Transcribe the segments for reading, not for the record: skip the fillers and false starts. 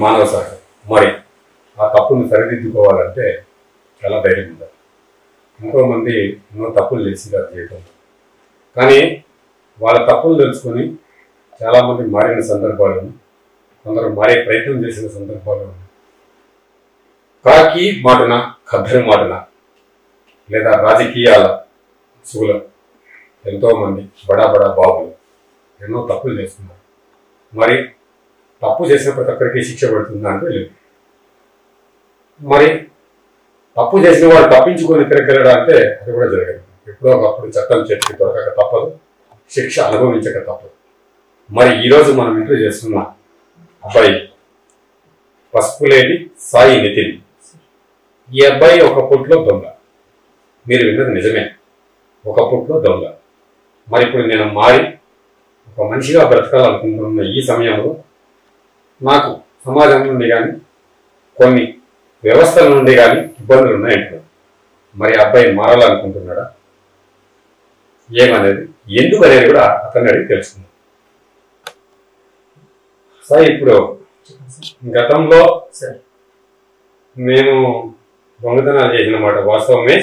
మానవ సహజం. మరి ఆ తప్పును సరిదిద్దుకోవాలంటే చాలా ధైర్యం ఉండాలి. ఎంతోమంది ఎన్నో తప్పులు చేసినారు జీవితంలో, కానీ వాళ్ళ తప్పులు తెలుసుకొని చాలామంది మారిన సందర్భాలు, కొందరు మారే ప్రయత్నం చేసిన సందర్భాలు. కాకి మాటన ఖద్దరి మాటన లేదా రాజకీయాల సుగుల ఎంతోమంది బడా బడా బాబులు ఎన్నో తప్పులు చేస్తున్నారు. మరి తప్పు చేసిన ప్రతి ఒక్కరికి శిక్ష పడుతుందా అంటే లేదు. మరి తప్పు చేసిన వాడు తప్పించుకొని తిరగలడా అంటే అది కూడా జరగదు. ఎప్పుడో ఒకప్పుడు చట్టం చేతికి దొరకక తప్పదు, శిక్ష అనుభవించక తప్పదు. మరి ఈరోజు మనం ఇంటర్వ్యూ చేస్తున్న అబ్బాయి పసుపులేటి సాయి నితిన్. ఈ అబ్బాయి ఒక పుట్లో దొంగ. మీరు విన్నది నిజమే, ఒక పుట్లో దొంగ. మరి ఇప్పుడు నేను మారి ఒక మనిషిగా బ్రతకాలనుకుంటున్న ఈ సమయంలో నాకు సమాజం నుండి కానీ కొన్ని వ్యవస్థల నుండి కానీ ఇబ్బందులు ఉన్నాయంటున్నాడు. మరి అబ్బాయి మారాలనుకుంటున్నాడా, ఏమనేది ఎందుకు అనేది కూడా అతన్ని అడిగి తెలుసుకుందాం. సార్, ఇప్పుడు గతంలో నేను దొంగతనాలు చేసిన మాట వాస్తవమే.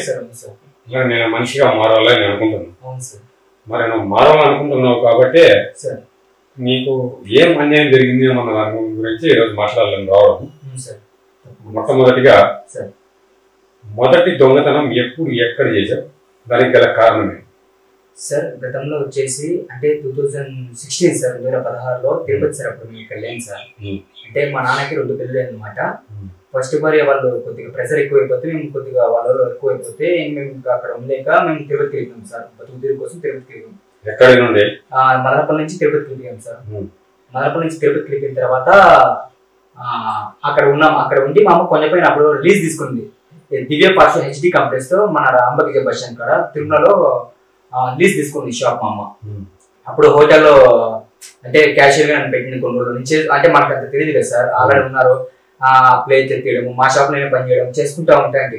నేను మనిషిగా మారాలని అనుకుంటున్నాను. మరి నువ్వు మారాలనుకుంటున్నావు కాబట్టి నీకు ఏం అన్యాయం జరిగింది అన్న దాని గురించి ఈరోజు మాట్లాడాలని రావడం. మొట్టమొదటిగా మొదటి దొంగతనం ఎప్పుడు ఎక్కడ చేశావు, దానికి గల కారణమే? సార్ గతంలో వచ్చేసి అంటే 2016 సార్ 2016లో తిరుపతి సార్. అప్పుడు మీకు లేను సార్. అంటే మా నాన్నకి 2 పిల్లలు అనమాట. ఫస్ట్ భార్య వాళ్ళు కొద్దిగా ప్రెషర్ ఎక్కువైపోతే, మేము కొద్దిగా వాళ్ళు ఎక్కువైపోతే మేము అక్కడ ఉండలేక మేము తిరుపతి తిరిగాం సార్. బతుకు తిరుగు కోసం తిరుపతి తిరిగాం. ఎక్కడి నుండి? మదనపల్లి నుంచి తిరుపతి తిరిగాం సార్. మదనపల్లి నుంచి తిరుపతి తిరిగిన తర్వాత అక్కడ ఉన్నాం. అక్కడ ఉండి మా అమ్మ కొంచెం అప్పుడు లీజ్ తీసుకుంది. దివ్య పార్శ్వ హెచ్డి కాంప్లెక్స్ తో మన రాంబగిరి బస్ స్టాండ్ కాడ తిరుమలలో లీజ్ తీసుకుంది షాప్ మా అమ్మ. అప్పుడు హోటల్లో అంటే క్యాషియర్ గా పెట్టింది కొన్ని రోజుల నుంచి. అంటే మనకు అంత తెలియదు కదా సార్, ఆల్రెడీ ఉన్నారు. ప్లేట్ ఎత్తేయడం, మా షాప్ నేను పని చేయడం చేసుకుంటా ఉంటాయండి.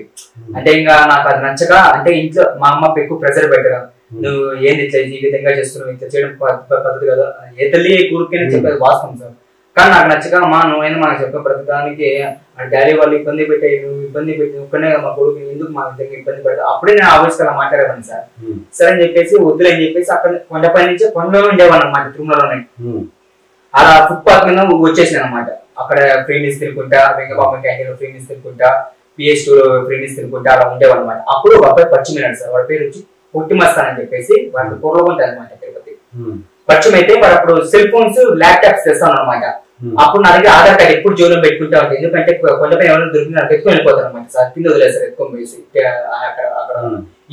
అంటే ఇంకా నాకు అది నచ్చక, అంటే ఇంట్లో మా అమ్మ ఎక్కువ ప్రెషర్ పెట్టడం, నువ్వు ఏంది ఇట్లా ఈ విధంగా చేస్తున్నావు, ఇట్లా చేయడం పద్ధతి కదా, ఏ తల్లి కూరుకైనా చెప్పేది వాస్తవం సార్. కానీ నాకు నచ్చక, అమ్మా నువ్వైనా మనకు చెప్పే ప్రతిదానికి డాడీ వాళ్ళు ఇబ్బంది పెట్టాయి, నువ్వు ఇబ్బంది పెట్టి ఒక్కనే మా కొడుకు ఎందుకు మా దగ్గర ఇబ్బంది పెడతావు, అప్పుడే నేను ఆవిష్కరణ మాట్లాడేవాడిని సార్. సరే అని చెప్పేసి వద్దులని చెప్పేసి అక్కడ కొండపై నుంచి కొండలో ఉండేవాళ్ళు అనమాట, తిరుమలలోనే. అలా ఫుట్పాత్ మీద వచ్చేసాను అనమాట. అక్కడ ఫ్రీ మీల్స్ తినుకుంటా, వెంగబాబు క్యాంటీన్ ఫ్రీ మీల్స్ తినుకుంటా, పిహెచ్ ఫ్రీ మీల్స్ తినుకుంటా అలా ఉండేవాళ్ళు అనమాట. అప్పుడు ఒక అబ్బాయి పరిచయం సార్. వాడి పేరు వచ్చి పొట్టిమస్తాన్ అని చెప్పేసి, వాళ్ళు పూర్వం ఉంటాయి అనమాట తిరుపతి. పరిచయం అయితే వాడు అప్పుడు సెల్ ఫోన్స్ ల్యాప్టాప్స్ తెస్తాను అనమాట. అప్పుడు నా దగ్గర ఆధార్ కార్డు ఎప్పుడు జోలో పెట్టుకుంటా ఉంటుంది. ఎందుకంటే కొండపై ఎవరైనా దొరికిన ఎత్తుకొని వెళ్ళిపోతారు అనమాట సార్. కింద వదిలేస్తారు ఎత్తుకొని పోయేసి అక్కడ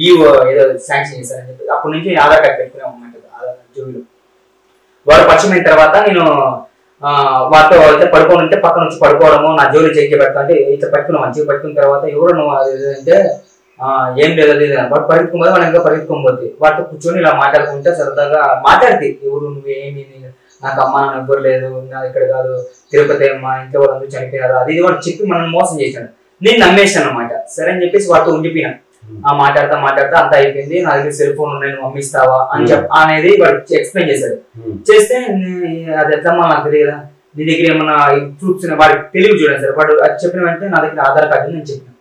ఈ ఏదో శాంక్షన్ చేశారని చెప్పి అప్పటి నుంచి ఆధార్ కార్డు పెట్టుకున్నాం అనమాట జోలో. వాడు పరిచయం అయిన తర్వాత నేను వాటితో అయితే పడుకోని ఉంటే పక్కన నుంచి పడుకోవడము, నా జోలి చెక్ పెడతా అంటే ఇట్లా పట్టుకున్నాం. మంచిగా పట్టుకున్న తర్వాత ఎవరు నువ్వు అంటే ఏం లేదు అది వాడు పరిగెత్తుకోబోతే వాడు ఇంకా పరిగెత్తుకోబోతే వాటితో కూర్చొని ఇలా మాట్లాడుకుంటే సరదాగా మాట్లాడితే, ఎవరు నువ్వేమి, నాకు అమ్మ నాన్న ఎవ్వరు లేదు, నా ఇక్కడ కాదు తిరుపతి, మా ఇంట్లో వాళ్ళందరూ చనిపోయారు, అది ఇది వాడు చెప్పి మనం మోసం చేశాను. నేను నమ్మేశాను అనమాట. సరే అని చెప్పేసి వాటితో ఉండిపోయినాను. మాట్లాడతా అంతా అయిపోయింది. నా దగ్గర సెల్ ఫోన్ ఉన్నాయి, నువ్వు అమ్మిస్తావా అని అనేది వాడు ఎక్స్ప్లెయిన్ చేశాడు. చేస్తే అది ఎట్లమ్మా నాకు తెలియదా, నీ దగ్గర ఏమన్నా ప్రూఫ్స్ వాడికి తెలివి చూడండి సార్. వాడు అది చెప్పిన వెంటనే నా దగ్గర ఆధార్ కార్డు నేను చెప్పిన,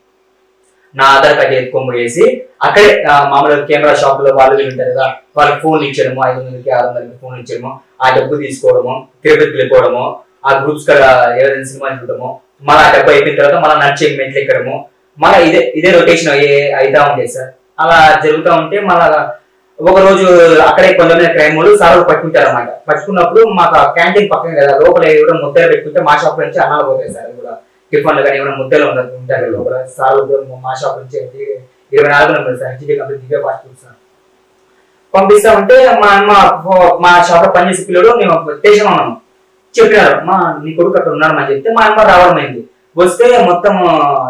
నా ఆధార్ కార్డు ఎత్తుకొని పోయేసి అక్కడే మామూలుగా కెమెరా షాప్ లో వాళ్ళు ఉంటారు కదా, వాళ్ళకి ఫోన్లు ఇచ్చేయడము, 500కి 600కి ఫోన్లు ఇచ్చేయడము, ఆ డబ్బు తీసుకోవడము, తిరుపతికి వెళ్ళిపోవడము, ఆ గ్రూప్స్ కదా ఏదైనా సినిమా చూడటము, మళ్ళీ ఆ డబ్బు అయిపోయిన తర్వాత మళ్ళీ నడిచే మెట్లు ఎక్కడము, మళ్ళీ ఇదే రొటేషన్ అవుతా ఉండేది సార్. అలా జరుగుతూ ఉంటే మళ్ళా ఒక రోజు అక్కడే కొంతమంది క్రైమ్ వాళ్ళు సార్లు పట్టుకుంటారు అనమాట. పట్టుకున్నప్పుడు మాకు క్యాంటీన్ పక్కన కదా, లోపల ఎవరైనా ముద్దలు పెట్టుకుంటే మా షాప్ నుంచి అన్నాలు పోతాయి సార్. కూడా టిఫన్లు కానీ ఏమైనా ముద్దలు ఉంటారు లోపల సార్లు మా షాప్ నుంచి 24 నెంబర్ సార్, హెచ్డి కంపెనీ దివ్య పాస్పోర్ట్ సార్ పంపిస్తామంటే మా అమ్మ మా షాప్ లో పనిచేసే పిల్లలు మేము స్టేషన్ ఉన్నాము. చెప్పినారు మా నీ కొడుకు అక్కడ ఉన్నాడు అని చెప్తే మా అమ్మ రావడం అయింది. వస్తే మొత్తం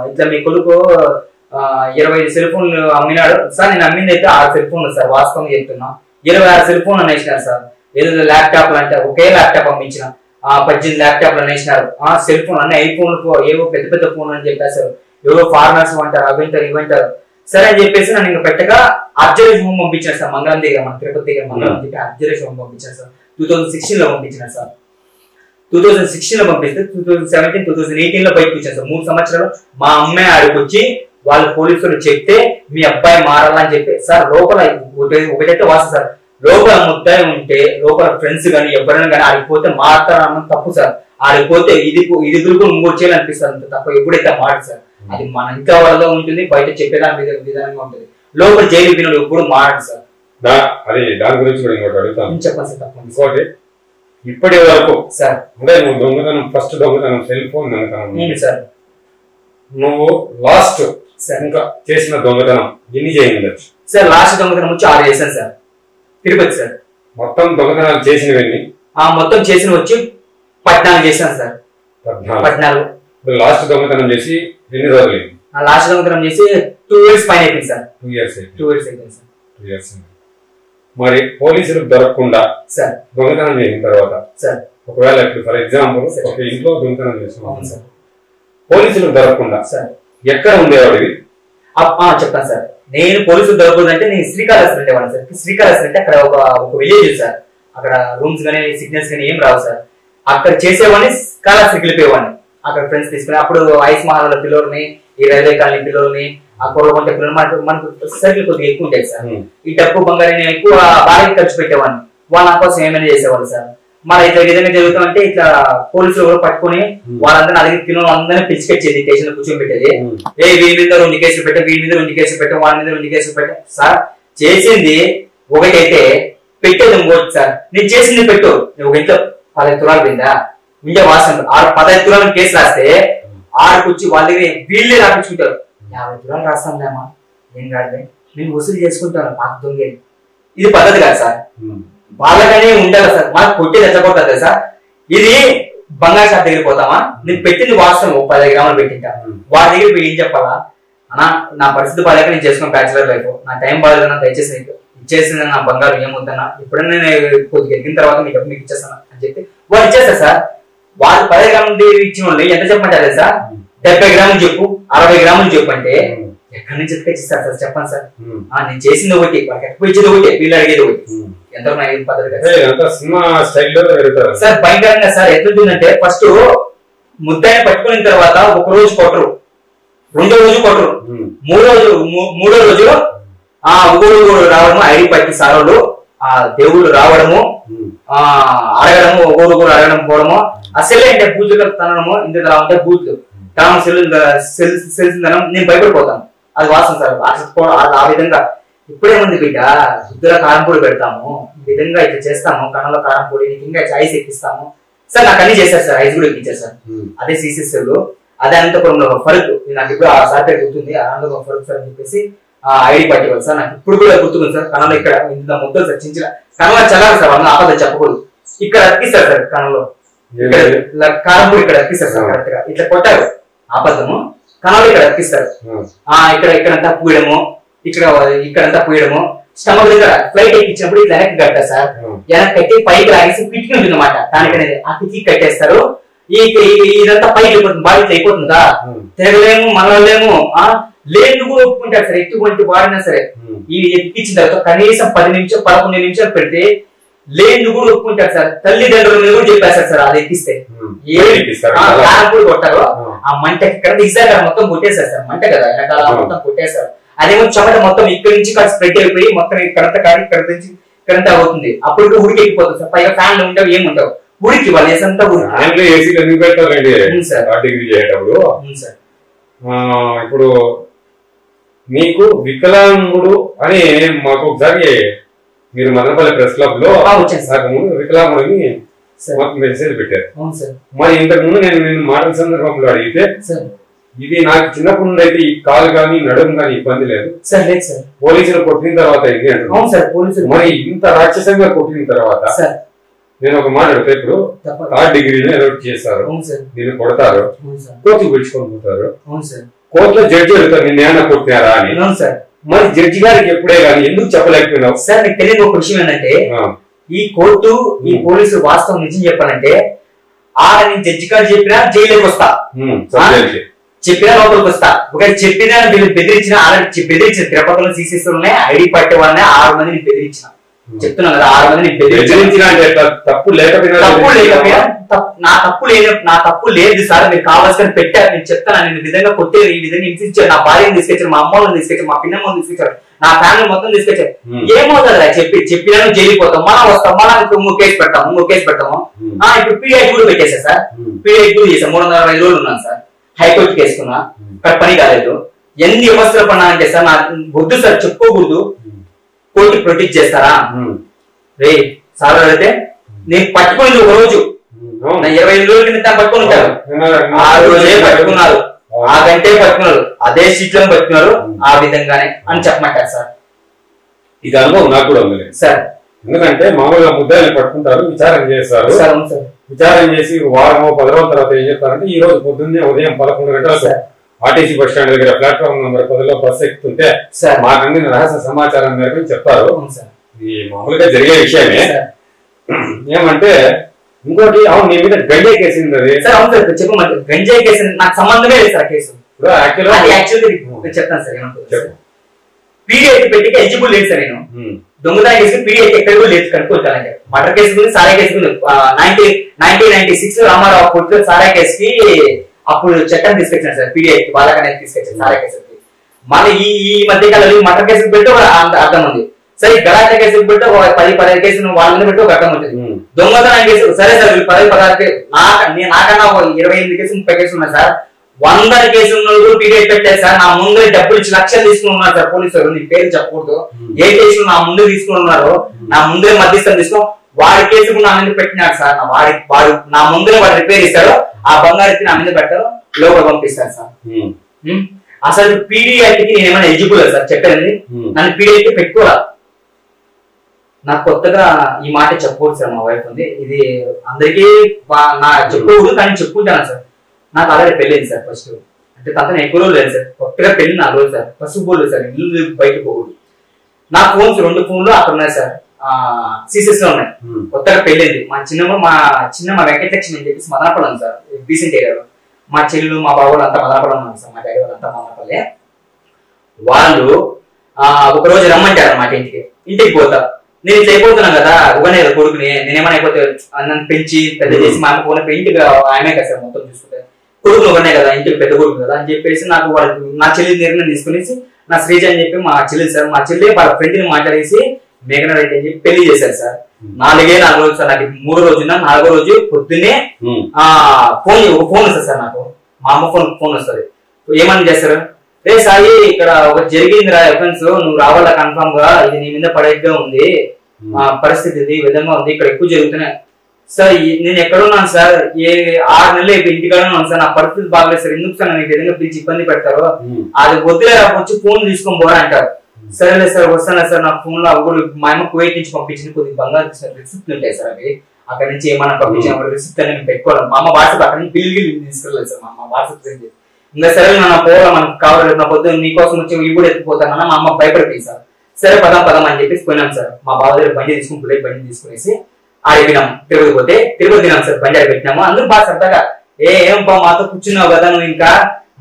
ఇట్లా మీ కొడుకు 25 సెల్ ఫోన్లు అమ్మినాడు సార్. నేను అమ్మింది అయితే 6 సెల్ ఫోన్లు సార్, వాస్తవం చెప్తున్నా. 26 సెల్ ఫోన్లు అనేసినారు సార్. ఏదో ల్యాప్టాప్లు అంటే ఒకే ల్యాప్టాప్ అమ్మించిన 18 ల్యాప్టాప్లు అనేసినారు. సెల్ ఫోన్ అన్ని ఐఫోన్లు ఏవో పెద్ద పెద్ద ఫోన్ అని చెప్పేశారు. ఏవో ఫార్మర్స్ అంటారు, అవంటారు ఇవంటారు. సరే అని చెప్పేసి నన్ను ఇంకా పెట్టగా అబ్జర్వేషన్ హోమ్ పంపించారు సార్. మంగళం దగ్గర మన తిరుపతి దగ్గర మంగళం దగ్గర అబ్జర్వేషన్ హోమ్ పంపించారు సార్. 2016లో పంపించినారు సార్. 2016 లో పంపిస్తే 2017, 2018 లో బయటకు వచ్చాను సార్. 3 సంవత్సరాలు మా అమ్మాయి ఆడికి వచ్చి వాళ్ళు పోలీసులు చెప్తే మీ అబ్బాయి మారాలని చెప్పి సార్ లోపల ఒకటైతే వాస్తవం సార్, లోపల ముద్దాయి ఉంటే లోపల ఫ్రెండ్స్ కానీ ఎవరైనా కానీ ఆడిపోతే మారుతారన్న తప్పు సార్. ఆడిపోతే ఇది దుర్గు ఇంకోటి చేయాలనిపిస్తారు అంత తప్ప ఎప్పుడైతే మాట సార్. అది మన ఇంట్లో వాళ్ళలో ఉంటుంది, బయట చెప్పేదాని విధానంగా ఉంటుంది. లోపల జైలు పిల్లలు ఎప్పుడు మారడు సార్. అది దాని గురించి కూడా ఇంకోటి అడుగుతాను. చెప్పండి సార్. తప్పండి ఇంకోటి ఇప్పటి వరకు సార్ అంటే నువ్వు దొంగతనం ఫస్ట్ దొంగతనం సెల్ ఫోన్ దొంగతనం సార్, నువ్వు లాస్ట్ ఇంకా చేసిన దొంగతనం ఎన్ని చేయండొచ్చు సార్? లాస్ట్ దొంగతనం వచ్చి 6 చేశాను సార్, తిరుపతి సార్. మొత్తం దొంగతనాలు చేసినవన్నీ మొత్తం చేసిన వచ్చి 14 చేశాను సార్. 14. లాస్ట్ దొంగతనం చేసి ఎన్ని రోజులు? లాస్ట్ దొంగతనం చేసి 2 years పైన అయిపోయింది సార్. 2 years అయిపోయింది. 2 years అయిపోయింది సార్. 2 years. మరి పోలీసులకు దొరకకుండా సార్ దొంగతనం చేసిన తర్వాత సార్ ఒకవేళ ఇప్పుడు ఫర్ ఎగ్జాంపుల్ ఒక ఇంట్లో దొంగతనం చేసిన సార్ పోలీసులకు దొరకకుండా సార్ ఎక్కడ ఉండేవాడివి? చెప్తాను సార్. నేను పోలీసులు దొరకదంటే నేను శ్రీకాళహస్తి ఉండేవాడిని సార్. శ్రీకాళహస్తి అంటే అక్కడ ఒక విలేజ్ సార్. అక్కడ రూమ్స్ కానీ సిగ్నల్స్ కానీ ఏం రావు సార్. అక్కడ చేసేవాడిని, కాళహస్తికి వెళ్ళిపోయేవాడిని. అక్కడ ఫ్రెండ్స్ తీసుకుని అప్పుడు ఐస్ మహాల పిల్లల్ని, ఈ రైల్వే కాలనీ పిల్లల్ని, ఆ కొరవంట పిల్లలు మనకు సర్కిల్ కొద్దిగా ఎక్కువ ఉంటాయి సార్. ఈ డబ్బు బంగారం ఎక్కువ బాగా ఖర్చు పెట్టేవాడిని. వాళ్ళ కోసం ఏమైనా చేసేవాళ్ళు సార్. మరి ఇట్లా విధంగా జరుగుతామంటే ఇట్లా పోలీసులు కూడా పట్టుకుని వాళ్ళందరూ అడిగి తిన అందరినీ పిచ్చికెచ్చేది, స్టేషన్ లో కూర్చొని పెట్టేది. వీడి మీద 2 కేసులు పెట్టా, వీడి మీద 2 కేసులు పెట్టా, వాళ్ళ మీద 2 కేసులు పెట్టా సార్. చేసింది ఒకటైతే పెట్టేది ఇంకోటి సార్. నేను చేసింది పెట్టు, ఒక ఇంట్లో 15 తులాలు పోయిందా ఉండే వాసన 15 తులాలు కేసు రాస్తే ఆడికొచ్చి వాళ్ళ దగ్గర వీళ్ళే రాపించుకుంటారు. 50 తులాలు రాస్తాంలేమా, ఏం కాదు నేను వసూలు చేసుకుంటాను మాకు దొంగేది. ఇది పద్ధతి కాదు సార్. వాళ్ళకనే ఉండాలి సార్. మాకు కొట్టేది ఎట్లా కొట్టదు సార్. ఇది బంగారు షాప్ దగ్గర పోతామా, నేను పెట్టింది వాస్తవం 15 గ్రాములు పెట్టింటా. వాడి దగ్గర పోయి ఏం చెప్పాలా, అన్నా నా పరిస్థితి బాగాలేక నేను చేసుకున్నాను బ్యాచులర్ లైఫ్, నా టైం బాగాలేదన్నా దయచేసి ఇచ్చేసింది నా బంగారు ఏమొద్దన్నా, ఎప్పుడైనా నేను కొద్దిగా ఎదిగిన తర్వాత మీకు ఇచ్చేస్తాను అని చెప్పి వాడు ఇచ్చేస్తారు సార్. వాళ్ళు 10 గ్రాములు ఇచ్చిన వాళ్ళు ఎంత చెప్పమంటారు సార్? 70 గ్రాములు చెప్పు, 60 గ్రాములు చెప్పు అంటే ఎక్కడి నుంచి ఎత్తుకొచ్చిస్తారు సార్? చెప్పండి సార్. నేను చేసింది ఒకటి, వాళ్ళకి ఎక్కువ ఇచ్చేది ఒకటి, వీళ్ళు అడిగేది ఒకటి. ఎంత పద్ధతి సార్. భయంకరంగా సార్. ఎట్లుంటుందంటే ఫస్ట్ ముద్దాయిని పట్టుకున్న తర్వాత ఒక రోజు కొట్టరు, 2వ రోజు కొట్టరు, 3వ రోజు ఒక్కొక్కరు రావడము, ఐడి పట్టి సారోళ్ళు దేవుళ్ళు రావడము, అడగడము, ఒక్కొక్కరు అడగడం పోవడము. అసలే అంటే బూతులు తనడము, ఇందుకు రా ఉంటే బూతులు తనం తెలిసిందనం. నేను భయపడిపోతాను. అది వాసన సార్. ఆ విధంగా ఇప్పుడేముంది బిడ్డ, బుద్ధిలో కారం పొడి పెడతాము, ఈ విధంగా ఇట్లా చేస్తాము, కన్నంలో కారం పొడి, ఇంకా ఐస్ ఎక్కిస్తాము సార్. నాకు అన్ని చేశారు సార్, ఐస్ కూడా ఎక్కించారు సార్. అదే సిసిఎస్లు, అదే అనంతపురంలో ఫరక్, నాకు ఇప్పుడు ఆ సార్ పేరు గుర్తుంది, అనంతపురం ఫరక్ సార్ అని చెప్పేసి ఐడి పట్టేవాళ్ళు సార్. నాకు ఇప్పుడు కూడా గుర్తుంది సార్. కన్నంలో ఇక్కడ ఇంత ముద్దలు సార్, చిన్న కన్నంలో చల్లాలి సార్, వాళ్ళ ఆపద చెప్పకూడదు. ఇక్కడ అక్కిస్తారు సార్, కన్నంలో కారం పొడి ఇక్కడ అక్కిస్తారు సార్. కరెక్ట్ గా ఇట్లా కొట్టారు ఆపదము, కన్నంలో ఇక్కడ అక్కిస్తారు. ఇక్కడంతా పూయడము, ఇక్కడంతా పూయడము, స్టమక్ దగ్గర ఫ్లైట్ ఎక్కించినప్పుడు ఇట్లా వెనక్కి కట్టారు సార్. వెనక్కి కట్టి పైకి లాగేసి కిటికీ ఉంటుంది అన్నమాట, దానికనేది ఆ కిటికీ కట్టేస్తారు. ఇదంతా పైకి అయిపోతుంది, బాడీ ఇట్లా అయిపోతుందా, తిరగలేము, మనలేము. లేదు కూడా ఒప్పుకుంటారు సార్. ఎటువంటి వాడినా సరే ఈ ఎక్కించిన తర్వాత కనీసం 10 నిమిషాలు 11 నిమిషాలు పెడితే లేదు కూడా ఒప్పుకుంటారు సార్. తల్లిదండ్రుల మీద కూడా చెప్పేస్తారు సార్. అది ఎక్కిస్తే కారం కూడా కొట్టారు. ఆ మంటకి ఇక్కడ ఇసారి మొత్తం కొట్టేశారు సార్. మంట కదా వెనకాల మొత్తం కొట్టేశారు. అదేమో చెమట మొత్తం ఇక్కడి నుంచి స్ప్రెడ్ అయిపోయి మొత్తం ఇక్కడంతా కాదు, ఇక్కడ నుంచి ఇక్కడంతా అవుతుంది. అప్పుడు ఉడికి ఎక్కిపోతుంది సార్. పైగా ఫ్యాన్లు ఉండవు, ఏముండవు, ఉడికి వాళ్ళు వేసంతా ఇప్పుడు మీకు వికలాంగుడు అని మాకు ఒకసారి మీరు మదనపల్లి ప్రెస్ క్లబ్ లో వికలాంగుడిని మెసేజ్ పెట్టారు. మరి ఇంతకు ముందు నేను మాటల సందర్భంలో అడిగితే ఇది నాకు చిన్నప్పటి నుండి అయితే ఈ కాలు కానీ నడుము కానీ ఇబ్బంది లేదు పోలీసులు కొట్టిన తర్వాత ఇది అంటున్నారు. మరి ఇంత రాక్షసంగా కొట్టిన తర్వాత నేను ఒక మాట అడిగితే, ఇప్పుడు 3rd డిగ్రీలో ఎలౌట్ చేస్తారు, నేను కొడతారు, కోర్టుకు పిలుచుకొని పోతారు, కోర్టులో జడ్జి అడుగుతారు నిన్న ఏమన్నా కొట్టినారా అని. మరి జడ్జి గారికి ఎప్పుడే కానీ ఎందుకు చెప్పలేకపోయినావు సార్? మీకు తెలియదు ఒక విషయం ఏంటంటే, ఈ కోర్టు ఈ పోలీసు వాస్తవం నిజం చెప్పాలంటే ఆడని జడ్జి గారు చెప్పినా జైలుకి వస్తా, చెప్పినా లోపలికి వస్తా. ఒకవేళ చెప్పినా వీళ్ళు బెదిరించిన, బెదిరించిన తిరుపతిలో సీసీఎస్ ఉన్నాయి, ఐడి పట్టే వాళ్ళని 6 మందిని బెదిరించిన. చెప్తున్నాను కదా 6 మందిని బెదిరించిన తప్పు లేకపోయినా నా తప్పు లేదు సార్, మీరు కావాల్సిన పెట్టారు. నేను చెప్తాను, నేను ఈ విధంగా కొట్టేది, ఈ విధంగా హింసించారు, నా భార్యను తీసుకొచ్చారు, మా అమ్మని తీసుకొచ్చారు, మా పిన్నమ్మని తీసుకొచ్చారు, నా ఫ్యామిలీ మొత్తం తీసుకొచ్చారు. ఏమవుతుందా చెప్పినా జైలిపోతాం, మనం వస్తాం, మనం ఇంకో కేసు పెడతాము. ఇప్పుడు పీడిఐ కూడా పెట్టేసా సార్, పీడిఐ కూడా చేసాం. 365 రోజులు ఉన్నాను సార్, హైకోర్టుకి వేసుకున్నా, ఇక్కడ పని కాలేదు. ఎన్ని వ్యవస్థలు పన్నానంటే సార్, నాకు వద్దు సార్, చెప్పుకోకూడదు, కోర్టు ప్రొటెక్ట్ చేస్తారా రే సార్ అయితే నేను పట్టుకుని ఒక రోజు 25 రోజుల కింద పట్టుకుని ఉంటారు, 6 రోజులే పట్టుకున్నారు, 6 గంటే పట్టుకున్నారు, అదే సీట్లో పట్టుకున్నారు, ఆ విధంగానే అని చెప్పమంటారు సార్. ఇది అనుభవం నాకు కూడా ఉంది సార్. ఎందుకంటే మామూలుగా ముద్దాయిలు పట్టుకుంటారు, విచారణ చేస్తారు, విచారణ చేసి వారమో 10 రోజుల తర్వాత ఏం చెప్తారంటే ఈ రోజు పొద్దున్నే ఉదయం 11 గంటలకు ఆర్టీసీ బస్ స్టాండ్ దగ్గర ప్లాట్ఫామ్ నెంబర్ 10లో బస్సు ఎక్కుతుంటే మాకు అందిన రహస్య సమాచారం మేరకు చెప్తారు. ఇది మామూలుగా జరిగే విషయమే. ఏమంటే ఇంకోటి, అవును నీ మీద గంజాయి కేసు చెప్పమంటే గంజాయి కేసు నాకు సంబంధమే లేదు సార్. కేసు చెప్తాను సార్. ఏమంటారు పీడీ అయితే పెట్టి ఎలిజిబుల్ లేదు సార్. నేను దొంగతనం కేసు పీడీ అయితే ఎక్కడ కూడా లేదు కనుక్కోవచ్చానండి. మర్డర్ కేసు గురించి సారా కేసు గురించి 1996 రామారావు కోర్టులో సారా కేసుకి అప్పుడు చట్టం తీసుకొచ్చాను సార్, పీడీ బాలకనే తీసుకొచ్చాను సారా కేసు. మళ్ళీ ఈ మధ్య కాలంలో మర్డర్ కేసులు పెట్టి అర్థం ఉంది, సరే గలాట కేసులు పెట్టి 10-15 కేసులు వాళ్ళ మీద పెట్టి ఒక అర్థం ఉంటుంది. దొంగతనం కేసు సరే సార్ 10-16 నాకన్నా 28 కేసులు 30 కేసులు ఉన్నాయి సార్. 100 కేసులు కూడా పీరియడ్ పెట్టారు సార్. నా ముందు డబ్బులు ఇచ్చి లక్షలు తీసుకుని ఉన్నారు సార్ పోలీసులు. నీ పేరు చెప్పకూడదు, ఏ కేసులు నా ముందు తీసుకుని ఉన్నారు, నా ముందే మధ్యస్థం తీసుకో. వాడి కేసు నా మీద పెట్టినాడు సార్. వాడు నా ముందే వాడు రిపేర్ ఇస్తాడు, ఆ బంగారు ఎత్తి నా మీద పెట్టారు, లోపల పంపిస్తారు సార్. అసలు పీడీఐకి నేను ఏమైనా ఎలిజిబుల్ సార్ చెప్పండి, నన్ను పీడీఐకి పెట్టుకోరా. నాకు కొత్తగా ఈ మాట చెప్పకూడదు సార్, మా వైఫ్ ఉంది, ఇది అందరికీ నా చెప్పకూడదు కానీ చెప్పుకుంటాను సార్. నాకు ఆల్రెడీ పెళ్ళింది సార్. ఫస్ట్ అంటే తను ఎక్కువ రోజులు లేదు సార్, కొత్తగా పెళ్లి 4 రోజులు సార్. ఫస్ట్ పోలేదు సార్, ఇల్లు బయట పోకూడదు. నా ఫోన్స్ 2 ఫోన్లు అక్కడ ఉన్నాయి సార్, సీసెస్ లో ఉన్నాయి. కొత్తగా పెళ్ళింది. మా చిన్నమ్మ వెంకటలక్ష్మి అని చెప్పేసి మదనపల్లి ఉంది సార్, బీసెంట్ ఏరియాలో. మా చెల్లెలు మా బాబులు అంతా మదనపల్లి ఉన్నారు సార్, మా డాడీ వాళ్ళంతా మదనపల్లి. వాళ్ళు ఒక రోజు రమ్మంటారు అన్నమాట ఇంటికి పోతా. నేను ఇట్లా అయిపోతున్నాను కదా, ఇవ్వనే కొడుకుని, నేనేమైనా అయిపోతే నన్ను పెంచి పెద్ద చేసి మా అమ్మ పోయిన ఇంటికి ఆయనే కదా సార్ మొత్తం చూసుకుంటే, కొడుకులు ఇవ్వనే కదా, ఇంటికి పెద్ద కొడుకు కదా అని చెప్పేసి నాకు వాళ్ళు నా చెల్లి నిర్ణయం తీసుకునేసి నా శ్రీజ అని చెప్పి మా చెల్లి సార్, మా చెల్లి వాళ్ళ ఫ్రెండ్ ని మాట్లాడేసి మేఘన రెడ్డి అని చెప్పి పెళ్లి చేశారు సార్. 4 రోజులు సార్. నాకు 3వ రోజు 4వ రోజు పొద్దున్నే ఫోన్ వస్తుంది సార్. నాకు మా అమ్మ ఫోన్ వస్తుంది. ఏమని చేస్తారు, రే సాయి ఇక్కడ ఒక జరిగింది రా ఎఫెన్స్, నువ్వు రావాలా కన్ఫర్మ్ గా, ఇది నీ మీద పడేట్టుగా ఉంది, పరిస్థితి ఇది విధంగా ఉంది, ఇక్కడ ఎక్కువ జరుగుతున్నాయి సార్. నేను ఎక్కడున్నాను సార్, 6 నెలలు ఇంటికాడ ఉన్నాను సార్, నా పరిస్థితి బాగలేదు సార్, ఎందుకు సార్ నన్ను ఈ విధంగా పిలిచి ఇబ్బంది పెడతారు, అది వద్దులే వచ్చి ఫోన్ తీసుకొని పోరా అంటారు. సరేలే సార్ వస్తాను సార్. నా ఫోన్ లో అవి మా అమ్మ కువైట్ నుంచి పంపించింది, కొద్దిగా బంగారు రిసిప్ట్ ఉంటాయి సార్, అవి అక్కడ నుంచి ఏమన్నా పంపించిన రిసిప్ట్ అని నేను పెట్టుకోవాలి. మా అమ్మ వాట్సాప్ అక్కడ నుంచి బిల్లు తీసుకెళ్ళలేదు సార్, మా అమ్మ వాట్సాప్ ఇంకా సరే నన్ను పోరా, మనకు కావాలి, నా పొద్దున్న నీకోసం వచ్చి ఇవి కూడా ఎత్తిపోతానన్న మా అమ్మ భయపడిపోయింది సార్. సరే పదం అని చెప్పేసి పోయినాం సార్. మా బావ దగ్గర బండి తీసుకుని బుల్లెట్ బండి తీసుకునేసి ఆడిపోయినాం. తిరుపతి తినాం సార్, బండి ఆడి పెట్టినాము. అందరూ బాగా సరదాగా ఏం బా మాతో కూర్చున్నావు కదా నువ్వు, ఇంకా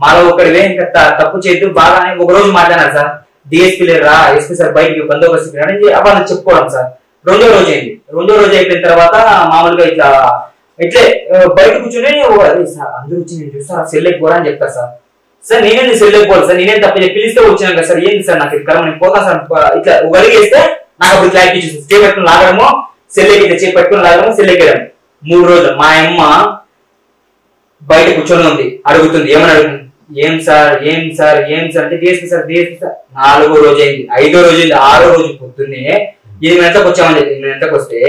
మాలో ఒకటివే, ఇంకా తప్పు చేయొద్దు బాగా అని ఒక రోజు మాట్లాడారు సార్. డిఎస్పీ లేరా, ఎస్పీ సార్ బయటికి బందోబస్తు అవన్నీ చెప్పుకోవడం సార్. 2వ రోజు అయింది. 2వ రోజు అయిపోయిన తర్వాత మామూలుగా ఇట్లే బయట కూర్చొని అందరూ వచ్చి నేను చూస్తా సెల్ ఎక్కువ అని చెప్తారు సార్. సార్ నేనే సెల్ ఎక్కువాలి సార్, నేనేం తప్ప పిలిస్తే వచ్చాను కదా సార్, ఏంటి సార్ నాకు ఇది కర్మ, నేను పోతాను సార్. ఇట్లా గడిగేస్తే నాకు అప్పుడు క్లారిటీ చూసి చేపట్టుకుని లాగడము, సెల్ ఎక్కితే చేపట్టుకుని లాగడము, సెల్ ఎక్కడం. 3 రోజులు మా అమ్మ బయట కూర్చొని ఉంది, అడుగుతుంది. ఏమని అడుగుతుంది, ఏం సార్ అంటే డిఎస్పీ సార్ 4వ రోజు అయింది, 5వ రోజు అయింది, 6వ రోజు పొద్దున్నే 8 గంటలకు వచ్చామని చెప్పి 8 గంటలకు వస్తే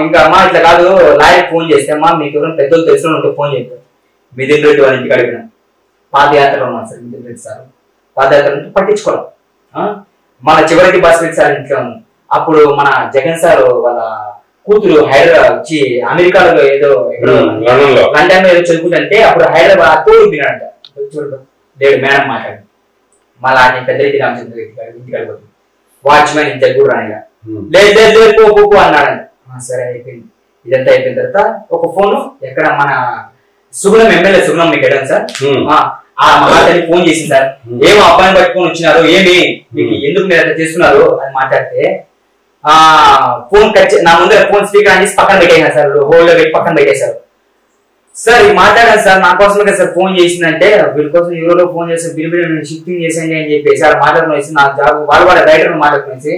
ఇంకా అమ్మా ఇట్లా కాదు, లాయర్ ఫోన్ చేస్తే అమ్మా మీకు ఎవరైనా పెద్దలు తెలిసిన ఉంటే ఫోన్ చేస్తారు. మిథున్ రెడ్డి వాళ్ళ ఇంటికి అడిగినాం. పాదయాత్రలో ఉన్నాను సార్ మిథున్ రెడ్డి సార్. పాదయాత్ర పట్టించుకోవడం. మన చివరికి బస్ రెడ్డి సార్ ఇంట్లో ఉంది. అప్పుడు మన జగన్ సార్ వాళ్ళ కూతురు హైదరాబాద్ వచ్చి అమెరికాలో ఏదో లండన్ లో ఏదో చదువుకుంటే అప్పుడు హైదరాబాద్ తోడు తినాడంట. దేవుడు మేడం మాట్లాడి మళ్ళీ ఆయన పెద్ద రెడ్డి రామచంద్ర ఇంటికి అడిపోతుంది. వాచ్మెన్ ఇంత కూడా రానిగా లేదు పో అన్నాడంట. సరే అయిపోయింది. ఇదంతా అయిపోయిన తర్వాత ఒక ఫోన్ ఎక్కడ మన సుగుణం ఎమ్మెల్యే సుగుణం మీకు ఎడం సార్, ఆ మహాతల్లి ఫోన్ చేసింది సార్. ఏమో అబ్బాయిని పట్టుకొని వచ్చినారు, ఏమి మీకు ఎందుకు మీరు అట్లా చేస్తున్నారు అని మాట్లాడితే ఫోన్ నా ముందర ఫోన్ స్పీకర్ అని పక్కన పెట్టేసారు సార్, హోల్డ్ లో పెట్టి పక్కన పెట్టేశారు. సార్ మాట్లాడాను సార్, నా కోసం కదా సార్ ఫోన్ చేసిందంటే వీళ్ళ కోసం ఎవరో ఫోన్ చేసి బిల్లు షిఫ్టింగ్ చేసేయండి అని చెప్పేసి అలా మాట్లాడుకునేసి నా జాబ్ వాళ్ళ రైటర్ మాట్లాడుకునేసి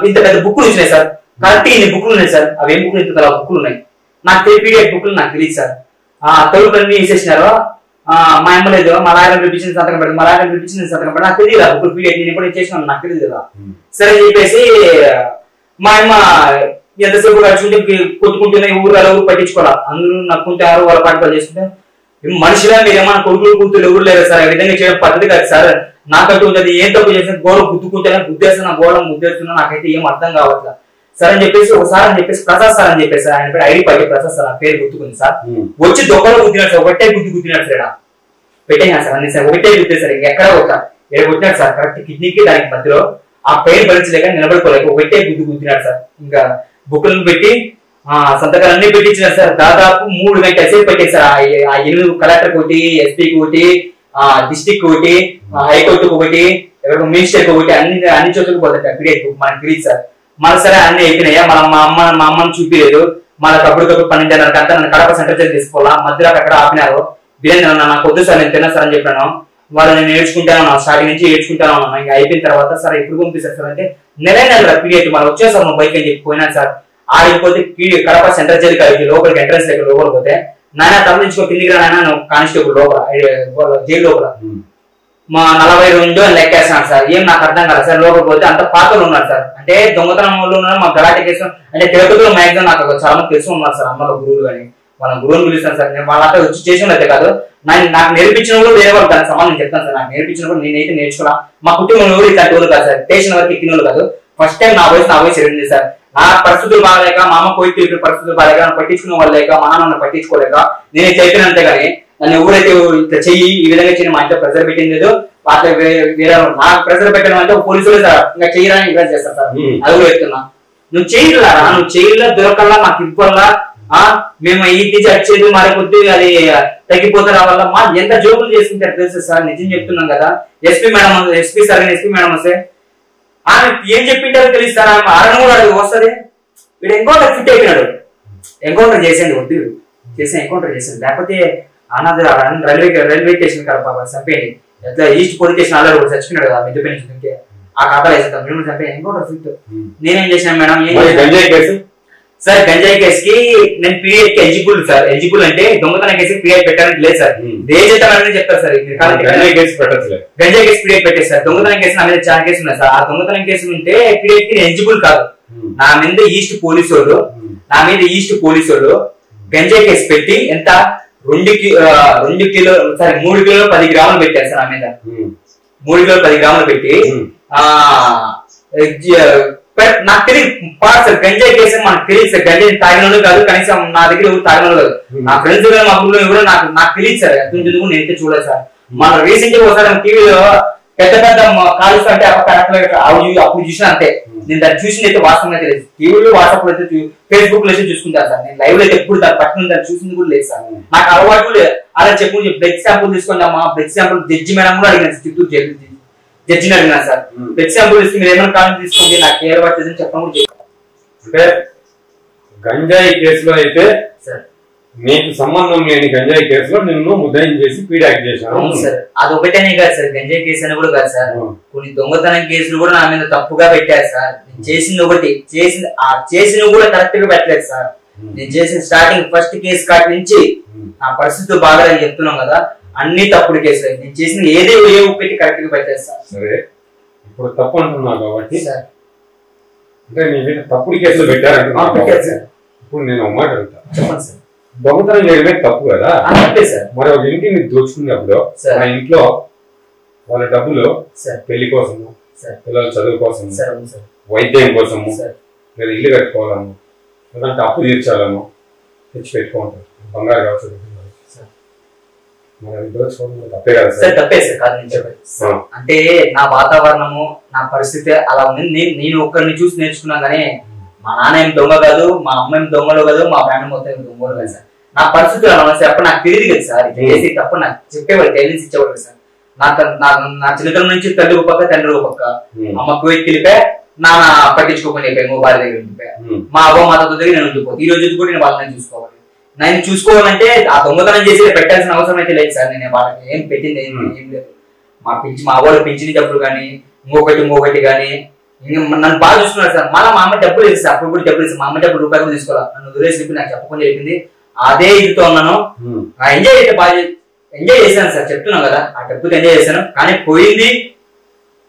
ఇంత పెద్ద బుక్లు వచ్చినాయి సార్. కరెక్ట్ ఇన్ని బుక్లు ఉన్నాయి సార్. అవి ఏం బుక్లు ఇంత బుక్లు ఉన్నాయి నాకు పీడిఎఫ్ బుక్లు నాకు తెలియదు సార్. తొలుపులన్నీ వేసేసినారు. మా అమ్మ లేదు, మా లాయర్ పిలిపించిన సంతకం పెడతాను, మా లాయర్ పిలిపించిన సంతకం పెడతాను నాకు తెలియదు. బుక్లు పీడిఎఫ్ నేను ఎప్పుడు చేసినా నాకు తెలియదు కదా. సరే అని చెప్పేసి మా అమ్మ ఎంతసేపు గడుచుకుంటే కొట్టుకుంటూనే ఊరు పట్టించుకోవాలి. అందరూ నక్కుంటారు, వాళ్ళ పాటు చేసుకుంటే మనిషిగా మీరేమన్నా కొడుకులు కూతురు ఎవరు లేరు సార్. ఆ విధంగా చేయడం పద్ధతి కాదు సార్. నాకంటూ ఉంటుంది ఏం తప్పు చేసిన గోడ గుద్దుకుంటేనే గుద్దేస్తున్నా, గోడ ముద్దేస్తున్నా నాకైతే ఏం అర్థం కావట్లేదు సార్ అని చెప్పేసి ఒకసారి అని చెప్పేసి ప్రసాద్ సార్ అని చెప్పేసి ఆయన పేరు ఐడి పార్టీ ప్రసాద్ సార్ ఆ పేరు గుర్తుకుంది సార్. వచ్చి దొక్కలో గుద్దినాడు సార్, ఒకటే గుద్దినాడు సార్. పెట్టేనా సార్ అన్ని సార్ ఒకటే గుద్దే సార్, ఎక్కడ ఒక కొట్టినాడు సార్ కరెక్ట్ కిడ్నీకి దానికి మధ్యలో. ఆ పెయిన్ భరించలేక నిలబడుకోలేక ఒకటే గుద్దినాడు సార్. ఇంకా బుక్లను పెట్టి సంతకాలన్నీ పెట్టించినారు సార్. దాదాపు 3 గంటల సేపు పెట్టేశారు. ఆ 8 కలెక్టర్ ఒకటి, ఎస్పీకి ఒకటి, డిస్టిక్ ఒకటి, హైకోర్టుకు ఒకటి, మినిస్టర్ ఒకటి, అన్ని చోట్లకి పోతాయి పీడిఎఫ్ మనకు తెలియదు సార్. మళ్ళీ సరే అన్ని అయిపోయినాయా, మా అమ్మని చూపించలేదు. మళ్ళీ కప్పుడు 12:30 అంతా నన్ను కడప సెంటర్ చేసి తీసుకోవాలా. మధ్యలో అక్కడ ఆపినారు. బిర్యానీ నాకు వద్దు సార్, నేను తిన్నా సార్ అని చెప్పాను. వాళ్ళు నేను నేర్చుకుంటాను, స్టార్టింగ్ నుంచి నేర్చుకుంటాను. ఇంకా అయిపోయిన తర్వాత సార్ ఎప్పుడు పంపిస్తారు సార్ అంటే నెల పీడిఎఫ్ మళ్ళీ వచ్చేసారు మా బైక్ అని చెప్పి పోయినాను సార్. ఆడిపోతే కడప సెంటర్ జైలు కాదు లోపలికి ఎంట్రన్స్ దగ్గర లోపలికి పోతే నాయన తరలించుకో కిందికి రా నాయన కానిస్టేబుల్ లోపల జైలు లోపల మా 42 అని లెక్కేస్తున్నాడు సార్. ఏం నాకు అర్థం కాదు సార్. లోపలికి పోతే అంత పాతలు ఉన్నారు సార్. అంటే దొంగతనం ఉన్నారు, మా గలాటి కేసు అంటే తిరుపతిలో మ్యాక్సిమం నాకు చాలా మంది తెలుసు ఉన్నారు సార్. అమ్మలో గురువులు కానీ వాళ్ళ గురువుని పిలుస్తాను సార్. నేను వాళ్ళంతా వచ్చి చేసిన అయితే కాదు, నాకు నేర్పించిన కూడా వేరే వాళ్ళు దానికి సమాధానం చెప్తాను సార్. నాకు నేర్పించిన కూడా నేనైతే నేర్చుకున్నా. మా కుటుంబంలో కూడా ఇట్లాంటి వాళ్ళు కాదు సార్, స్టేషన్ వరకు ఎక్కిన వాళ్ళు కాదు. ఫస్ట్ టైం నా వయసు 20 సార్. నా పరిస్థితులు బాగాలేక, మా అమ్మ పోయి తిరిగిన పరిస్థితులు బాగాలేక, నన్ను పట్టించుకునే వాళ్ళు లేక, మా నాన్న పట్టించుకోలేక నేను చెప్పినంతే కానీ నన్ను ఎవరైతే ఇట్లా చెయ్యి ఈ విధంగా చేయడం మా ఇంట్లో ప్రెజర్ పెట్టింది లేదు. అట్లా వేరే నాకు ప్రెజర్ పెట్టడం అంటే పోలీసులే సార్ ఇంకా చెయ్యడానికి ఇలా చేస్తారు సార్. అది కూడా చెప్తున్నా, నువ్వు చేయలా, నువ్వు చేయలా దొరకల్లా మాకు ఇవ్వాలా, మేము ఇది వచ్చేది మరి కొద్ది అది తగ్గిపోతే రావాలా. మా ఎంత జోకులు చేసుకుంటారు తెలుసు సార్. నిజం చెప్తున్నాం కదా. ఎస్పీ సార్ ఎస్పీ మేడం వస్తే ఆమె ఏం చెప్పింటారో తెలుస్తారా, ఆమె అరణ కూడా అడిగి వస్తుంది. వీడు ఎన్కౌంటర్ ఫిట్ అయిపోయినాడు. ఎన్కౌంటర్ చేసేయండి వద్దు ఎన్కౌంటర్ చేసేయండి, లేకపోతే అన్నది రైల్వే స్టేషన్ కదా పాప చంపేయండి. ఎట్లా ఈస్ట్ పోలీస్ స్టేషన్ ఆల్రెడీ కూడా చచ్చిపోయినాడు కదా మిద్దె నుంచి ఆ కథలు వేసేస్తాం. మేము చంపేయండి ఎన్కౌంటర్ ఫిట్. నేనేం చేశాను మేడం గంజాయి కేసు సార్. గంజాయి కేసు కి నేను పీరియడ్ కి ఎలిజిబుల్ సార్. ఎలిజిబుల్ అంటే దొంగతనం కేసు పీరియడ్ పెట్టడానికి లేదు సార్. దేశం చెప్తారు సార్. గంజాయి కేసు పెట్టచ్చు, గంజాయి కేసు పీరియడ్ పెట్టేది సార్. దొంగతనం కేసు నా మీద చాలా కేసు ఉన్నాయి సార్. ఆ దొంగతనం కేసు ఉంటే పీరియడ్ కి ఎలిజిబుల్ కాదు. నా మీద ఈస్ట్ పోలీసు వాళ్ళు గంజాయి కేసు పెట్టి ఎంత 3 కిలో 10 గ్రాములు పెట్టారు సార్. నా మీద 3 కిలో 10 గ్రాములు పెట్టి నాకు తెలియదు సార్. గంజాయి కేసు మనకు తెలియదు సార్. గంజాయి తాగినోళ్ళు కాదు, కనీసం నా దగ్గర ఎవరు తాగినోళ్ళు కాదు. నా ఫ్రెండ్స్ మా ఊళ్ళో ఎవరో నాకు తెలియదు సార్. ఎందుకు నేనైతే చూడలేదు సార్. మన రీసెంట్ గా ఒకసారి టీవీలో పెద్ద కాలుస్తా అంటే అప్పుడు చూసిన అంతే. నేను దాన్ని చూసింది అయితే వాస్తవంగా తెలియదు. టీవీలో వాట్సాప్ లో అయితే ఫేస్బుక్ లో అయితే చూసుకుంటాను సార్. నేను లైవ్ లో అయితే ఎప్పుడు దాన్ని పట్టుకుని దాన్ని చూసింది కూడా లేదు సార్. నాకు అలవాటు అలా చెప్పు బ్లడ్ శాంపుల్ తీసుకొని అమ్మా బ్లడ్ శాంపుల్ జడ్జి మేడం కూడా అడిగినాను, చిత్తూరు జడ్జిని అడిగినాను సార్. బ్లడ్ శాంపుల్ ఇస్తే మీరు ఏమైనా కాలం తీసుకోండి నాకు ఏ పడుతుందని చెప్పడం కూడా అంటే గంజాయి కేసులో అయితే నీకు సంబంధం లేని గంజాయి కేసులో నిన్ను ముద్దాయిని చేసి పీడాక్ చేశాను సార్. అది ఒకటేనే కాదు సార్, గంజాయి కేసు అని కూడా కాదు సార్. కొన్ని దొంగతనం కేసులు కూడా నా మీద తప్పుగా పెట్టారు సార్. నేను చేసింది ఒకటి, చేసినవి కూడా కరెక్ట్ గా పెట్టలేదు సార్. నేను చేసిన స్టార్టింగ్ ఫస్ట్ కేసు కాటి నుంచి నా పరిస్థితులు బాగా చెప్తున్నాం కదా, అన్ని తప్పుడు కేసులు. నేను చేసిన ఏదో పెట్టి కరెక్ట్ గా పెట్టలేదు సార్. సరే ఇప్పుడు తప్పు అంటున్నావు కాబట్టి అంటే నీ మీద తప్పుడు కేసులు పెట్టారంటే ఇప్పుడు నేను ఒక మాట అడుగుతా, చెప్పండి సార్. దొంగతనం చేయడమే తప్పు కదా. మరి ఒక ఇంటిని దోచుకున్నప్పుడు ఆ ఇంట్లో వాళ్ళ డబ్బులు పెళ్లి కోసము, పిల్లల చదువు కోసము, వైద్యం కోసము, లేదా ఇల్లు కట్టుకోవాలము, లేదంటే అప్పు తీర్చాలము తెచ్చి పెట్టుకుంటారు. బంగారు కావచ్చు, తప్పే కదా సార్. తప్పే సార్ కాదు. అంటే నా వాతావరణము నా పరిస్థితి అలా ఉంది. నేను ఒక్కరిని చూసి నేర్చుకున్నా కానీ మా నాన్న ఏం దొంగ కాదు, మా అమ్మ ఏం దొంగలు కాదు, మా ఫ్యామిలీ మొత్తం దొంగలు కాదు సార్. నా పరిస్థితులు అలా ఉన్నాయి సార్. అప్పుడు నాకు తెలియదు కదా సార్. చేసి తప్ప నాకు చెప్పేవాళ్ళు, గైడెన్స్ ఇచ్చేవాళ్ళు సార్. నా చిన్నతనం నుంచి తల్లి ఒక పక్క తండ్రి ఒక పక్క. అమ్మ కువైట్ వెళ్ళిపోయి నాన్న పట్టించుకోకుండా అయిపోయాను భార్య దగ్గర ఉండిపోయాను. మా అవ్వ మా తాత దగ్గర నేను ఉండిపోతాను. ఈ రోజు కూడా నేను వాళ్ళని చూసుకోవాలి. నేను చూసుకోవాలంటే ఆ దొంగతనం చేసి పెట్టాల్సిన అవసరం అయితే లేదు సార్. నేను వాళ్ళకి ఏం పెట్టింది ఏం లేదు. మా అవ్వలు పెంచిన డబ్బులు కానీ ఇంకొకటి కానీ నన్ను బాగా చూసుకున్నారు సార్. మళ్ళీ మా అమ్మ డబ్బులు ఇస్తాను, అప్పుడు కూడా డబ్బులు ఇస్తాను. మా అమ్మ డబ్బులు రూపాయలు తీసుకోవాలి. నన్ను వదిలేసి నాకు చెప్పకుండా చెప్పింది. అదే ఇదితో ఉన్నాను. ఎంజాయ్ చేశాను సార్, చెప్తున్నాను కదా. ఆ డబ్బుతో ఎంజాయ్ చేశాను. కానీ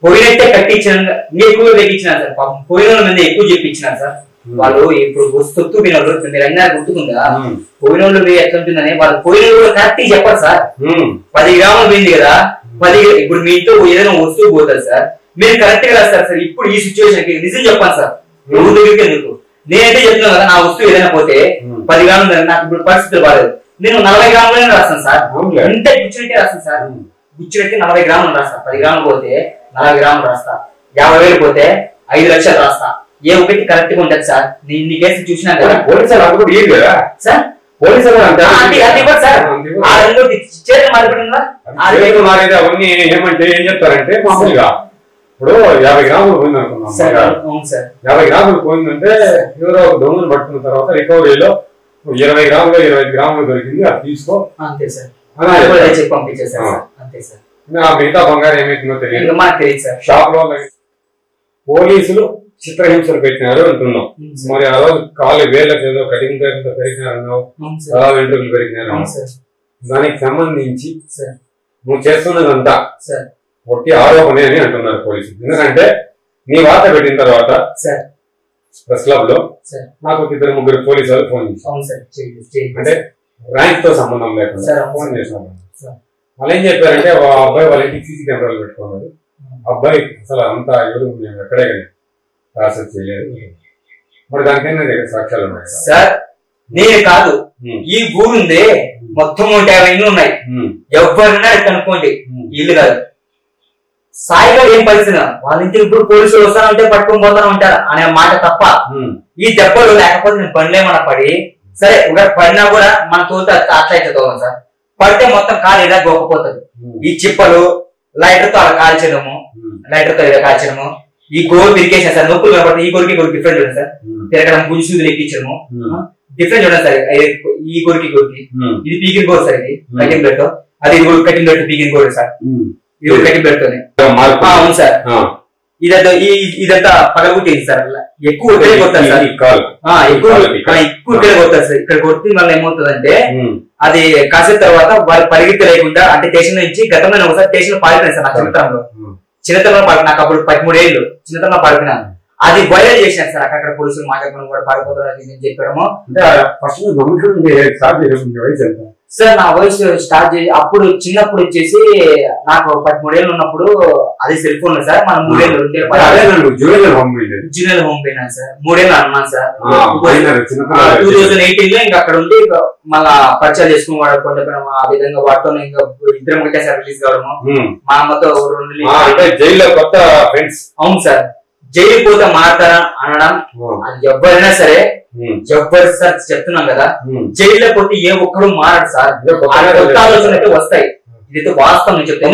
పోయినట్టే కట్టించాను, ఇంకా ఎక్కువ కట్టించినారు సార్. పాపం పోయిన వాళ్ళ మీద ఎక్కువ చెప్పించినారు సార్. వాళ్ళు ఇప్పుడు సొత్తు పోయిన వాళ్ళు మీరు అయినా గుర్తుకుందా, పోయిన వాళ్ళు ఎట్లా ఉంటుందని వాళ్ళు పోయిన వాళ్ళు కరెక్ట్ చెప్పారు సార్. 10 గ్రాములు పోయింది కదా, 10 ఇప్పుడు మీ ఇంట్లో ఏదైనా వస్తువు పోతుంది సార్, మీరు కరెక్ట్ గా రాస్తారు సార్. ఇప్పుడు ఈ సిచ్యువేషన్ కి నిజం చెప్పాను సార్. ఎవరి దగ్గరికి ఎందుకు, నేనైతే చెప్తున్నాను కదా, నా వస్తువు ఏదైనా పోతే 10 గ్రాములు, నాకు ఇప్పుడు పరిస్థితులు బాగాలేదు, నేను 40 గ్రాములనే రాస్తాను సార్. ఇంత గుచ్చినట్టే రాస్తాను సార్. గుచ్చినట్టే 40 గ్రాములు రాస్తాను. 10 గ్రాములు పోతే 40 గ్రాములు రాస్తా. 50,000 పోతే 5 లక్షలు రాస్తా. ఏ ఒకటి కరెక్ట్ గా ఉంటది సార్. ఇన్ని కేసులు చూసినా కదా పోలీసులు సార్. పోలీసులు అవన్నీ ఏమంటే ఏం చెప్తారంటే, మామూలుగా ఇప్పుడు 50 గ్రాములు పోయింది అనుకున్నాం. 50 గ్రాములు పోయిందంటే ఎవరో దొంగలు పట్టుకున్న తర్వాత రికవరీలో 20 గ్రాములు 25 గ్రాములు దొరికింది, అది తీసుకో అంతే సార్. మిగతా బంగారం ఏమైతుందో తెలియదు. షాప్ లో పోలీసులు చిత్రహింసలు పెట్టినారు అంటున్నాం. మరి ఆ రోజు కాలు వేళ్ళకి ఏదో కటింగ్ పెరిగినారన్నావు, అలా వెంట్రుకలు పెరిగినారన్నావు. దానికి సంబంధించి నువ్వు చేస్తున్నదంతా ఒట్టి ఆరోపణే అని అంటున్నారు పోలీసులు. ఎందుకంటే నీ వార్త పెట్టిన తర్వాత ప్రెస్ క్లబ్ లో నాకు 2-3 పోలీసు వాళ్ళు ఫోన్ చేశారు. అంటే ర్యాంక్ తో సంబంధం లేకుండా ఫోన్ చేసినారు. వాళ్ళు ఏం చెప్పారంటే, ఆ అబ్బాయి వాళ్ళ ఇంటికి సీసీ కెమెరాలు పెట్టుకున్నారు. అబ్బాయి అసలు అంతా ఎవరు మేము ఎక్కడే కానీ ప్రాసెస్ చేయలేదు. మరి దానికైనా సాక్ష్యాలు ఉన్నాయి సార్. నేను కాదు, ఈ ఊరుంది మొత్తం 150 ఇళ్ళు ఉన్నాయి. ఎవరైనా కనుక్కోండి, ఇల్లు కాదు. సాయిగా ఏం పరిస్థితి, వాళ్ళ ఇంటికి ఇప్పుడు పోలీసులు వస్తానంటే పట్టుకొని పోతాను ఉంటారు అనే మాట తప్ప, ఈ దెబ్బలు లేకపోతే నేను పనులేమన్నా పడి, సరే ఒకటి పడినా కూడా మన తోట అట్లా ఇట్లా సార్. పడితే మొత్తం కాలు ఇలా గొప్పపోతుంది. ఈ చిప్పలు లైటర్ తో అలా కాల్చడము, ఇలా కాల్చడము, ఈ గోరు తిరిగేసాను సార్. నొప్పులు కనపడుతుంది. ఈ గోరికి డిఫరెంట్ చూడండి సార్. తిరగడం, గుంజులు ఎక్కించడము డిఫరెంట్ చూడండి సార్. ఈ గోరికి ఇది పీకిన గోరు సార్. ఇది కటింగ్ బ్లడ్, అది కటింగ్ బ్లడ్ పీకిన గోరు సార్. ఇది కటింగ్ బ్లడ్ తోనే. అవును సార్. ఇదంతా పగలగొట్టేది సార్. ఎక్కువ కొట్టారు సార్. ఎక్కువ కొట్టారు సార్. ఇక్కడ కొట్టి మళ్ళీ ఏమవుతుందంటే, అది కాసేపు తర్వాత వాళ్ళు పరిగెత్తి లేకుండా, అంటే స్టేషన్ నుంచి గతంలో ఒకసారి స్టేషన్ పారిపోయింది సార్. నా చిన్నతనంలో నాకు అప్పుడు 13 ఏళ్ళు చిన్నతనంలో పారిపోయినాను. అది వైరల్ చేశాను సార్. అక్కడ పోలీసులు మాట్లాడుకుని కూడా పారిపోతారు చెప్పడము. సార్ నా వయసు స్టార్ట్ చేసి అప్పుడు చిన్నప్పుడు వచ్చేసి నాకు 13 ఏళ్ళు ఉన్నప్పుడు అది సెల్ ఫోన్ సార్. మనం 3 ఏళ్ళు జూనియర్ హోమ్ పోయినాను సార్. 3 ఏళ్ళు అన్నాను సార్. 2018 లో ఇంకా అక్కడ ఉండి మళ్ళా పరిచయాలు చేసుకుని వాడు కొంత ఆ విధంగా వాటితో ఇంకా ఇద్దరం ఒకటేసారి రిలీజ్ కావడము. మా అమ్మతో 2 జైల్లో కొత్త ఫ్రెండ్స్. అవును సార్. జైలు పోతే మారతారా అనడం, అది ఎవరైనా సరే ఎవరు సార్ చెప్తున్నాం కదా, జైల్లో పోతే ఏ ఒక్కరు మారడు సార్. కొత్త ఆలోచనలు అయితే వస్తాయి. ఇదైతే వాస్తవం నేను చెప్తాను.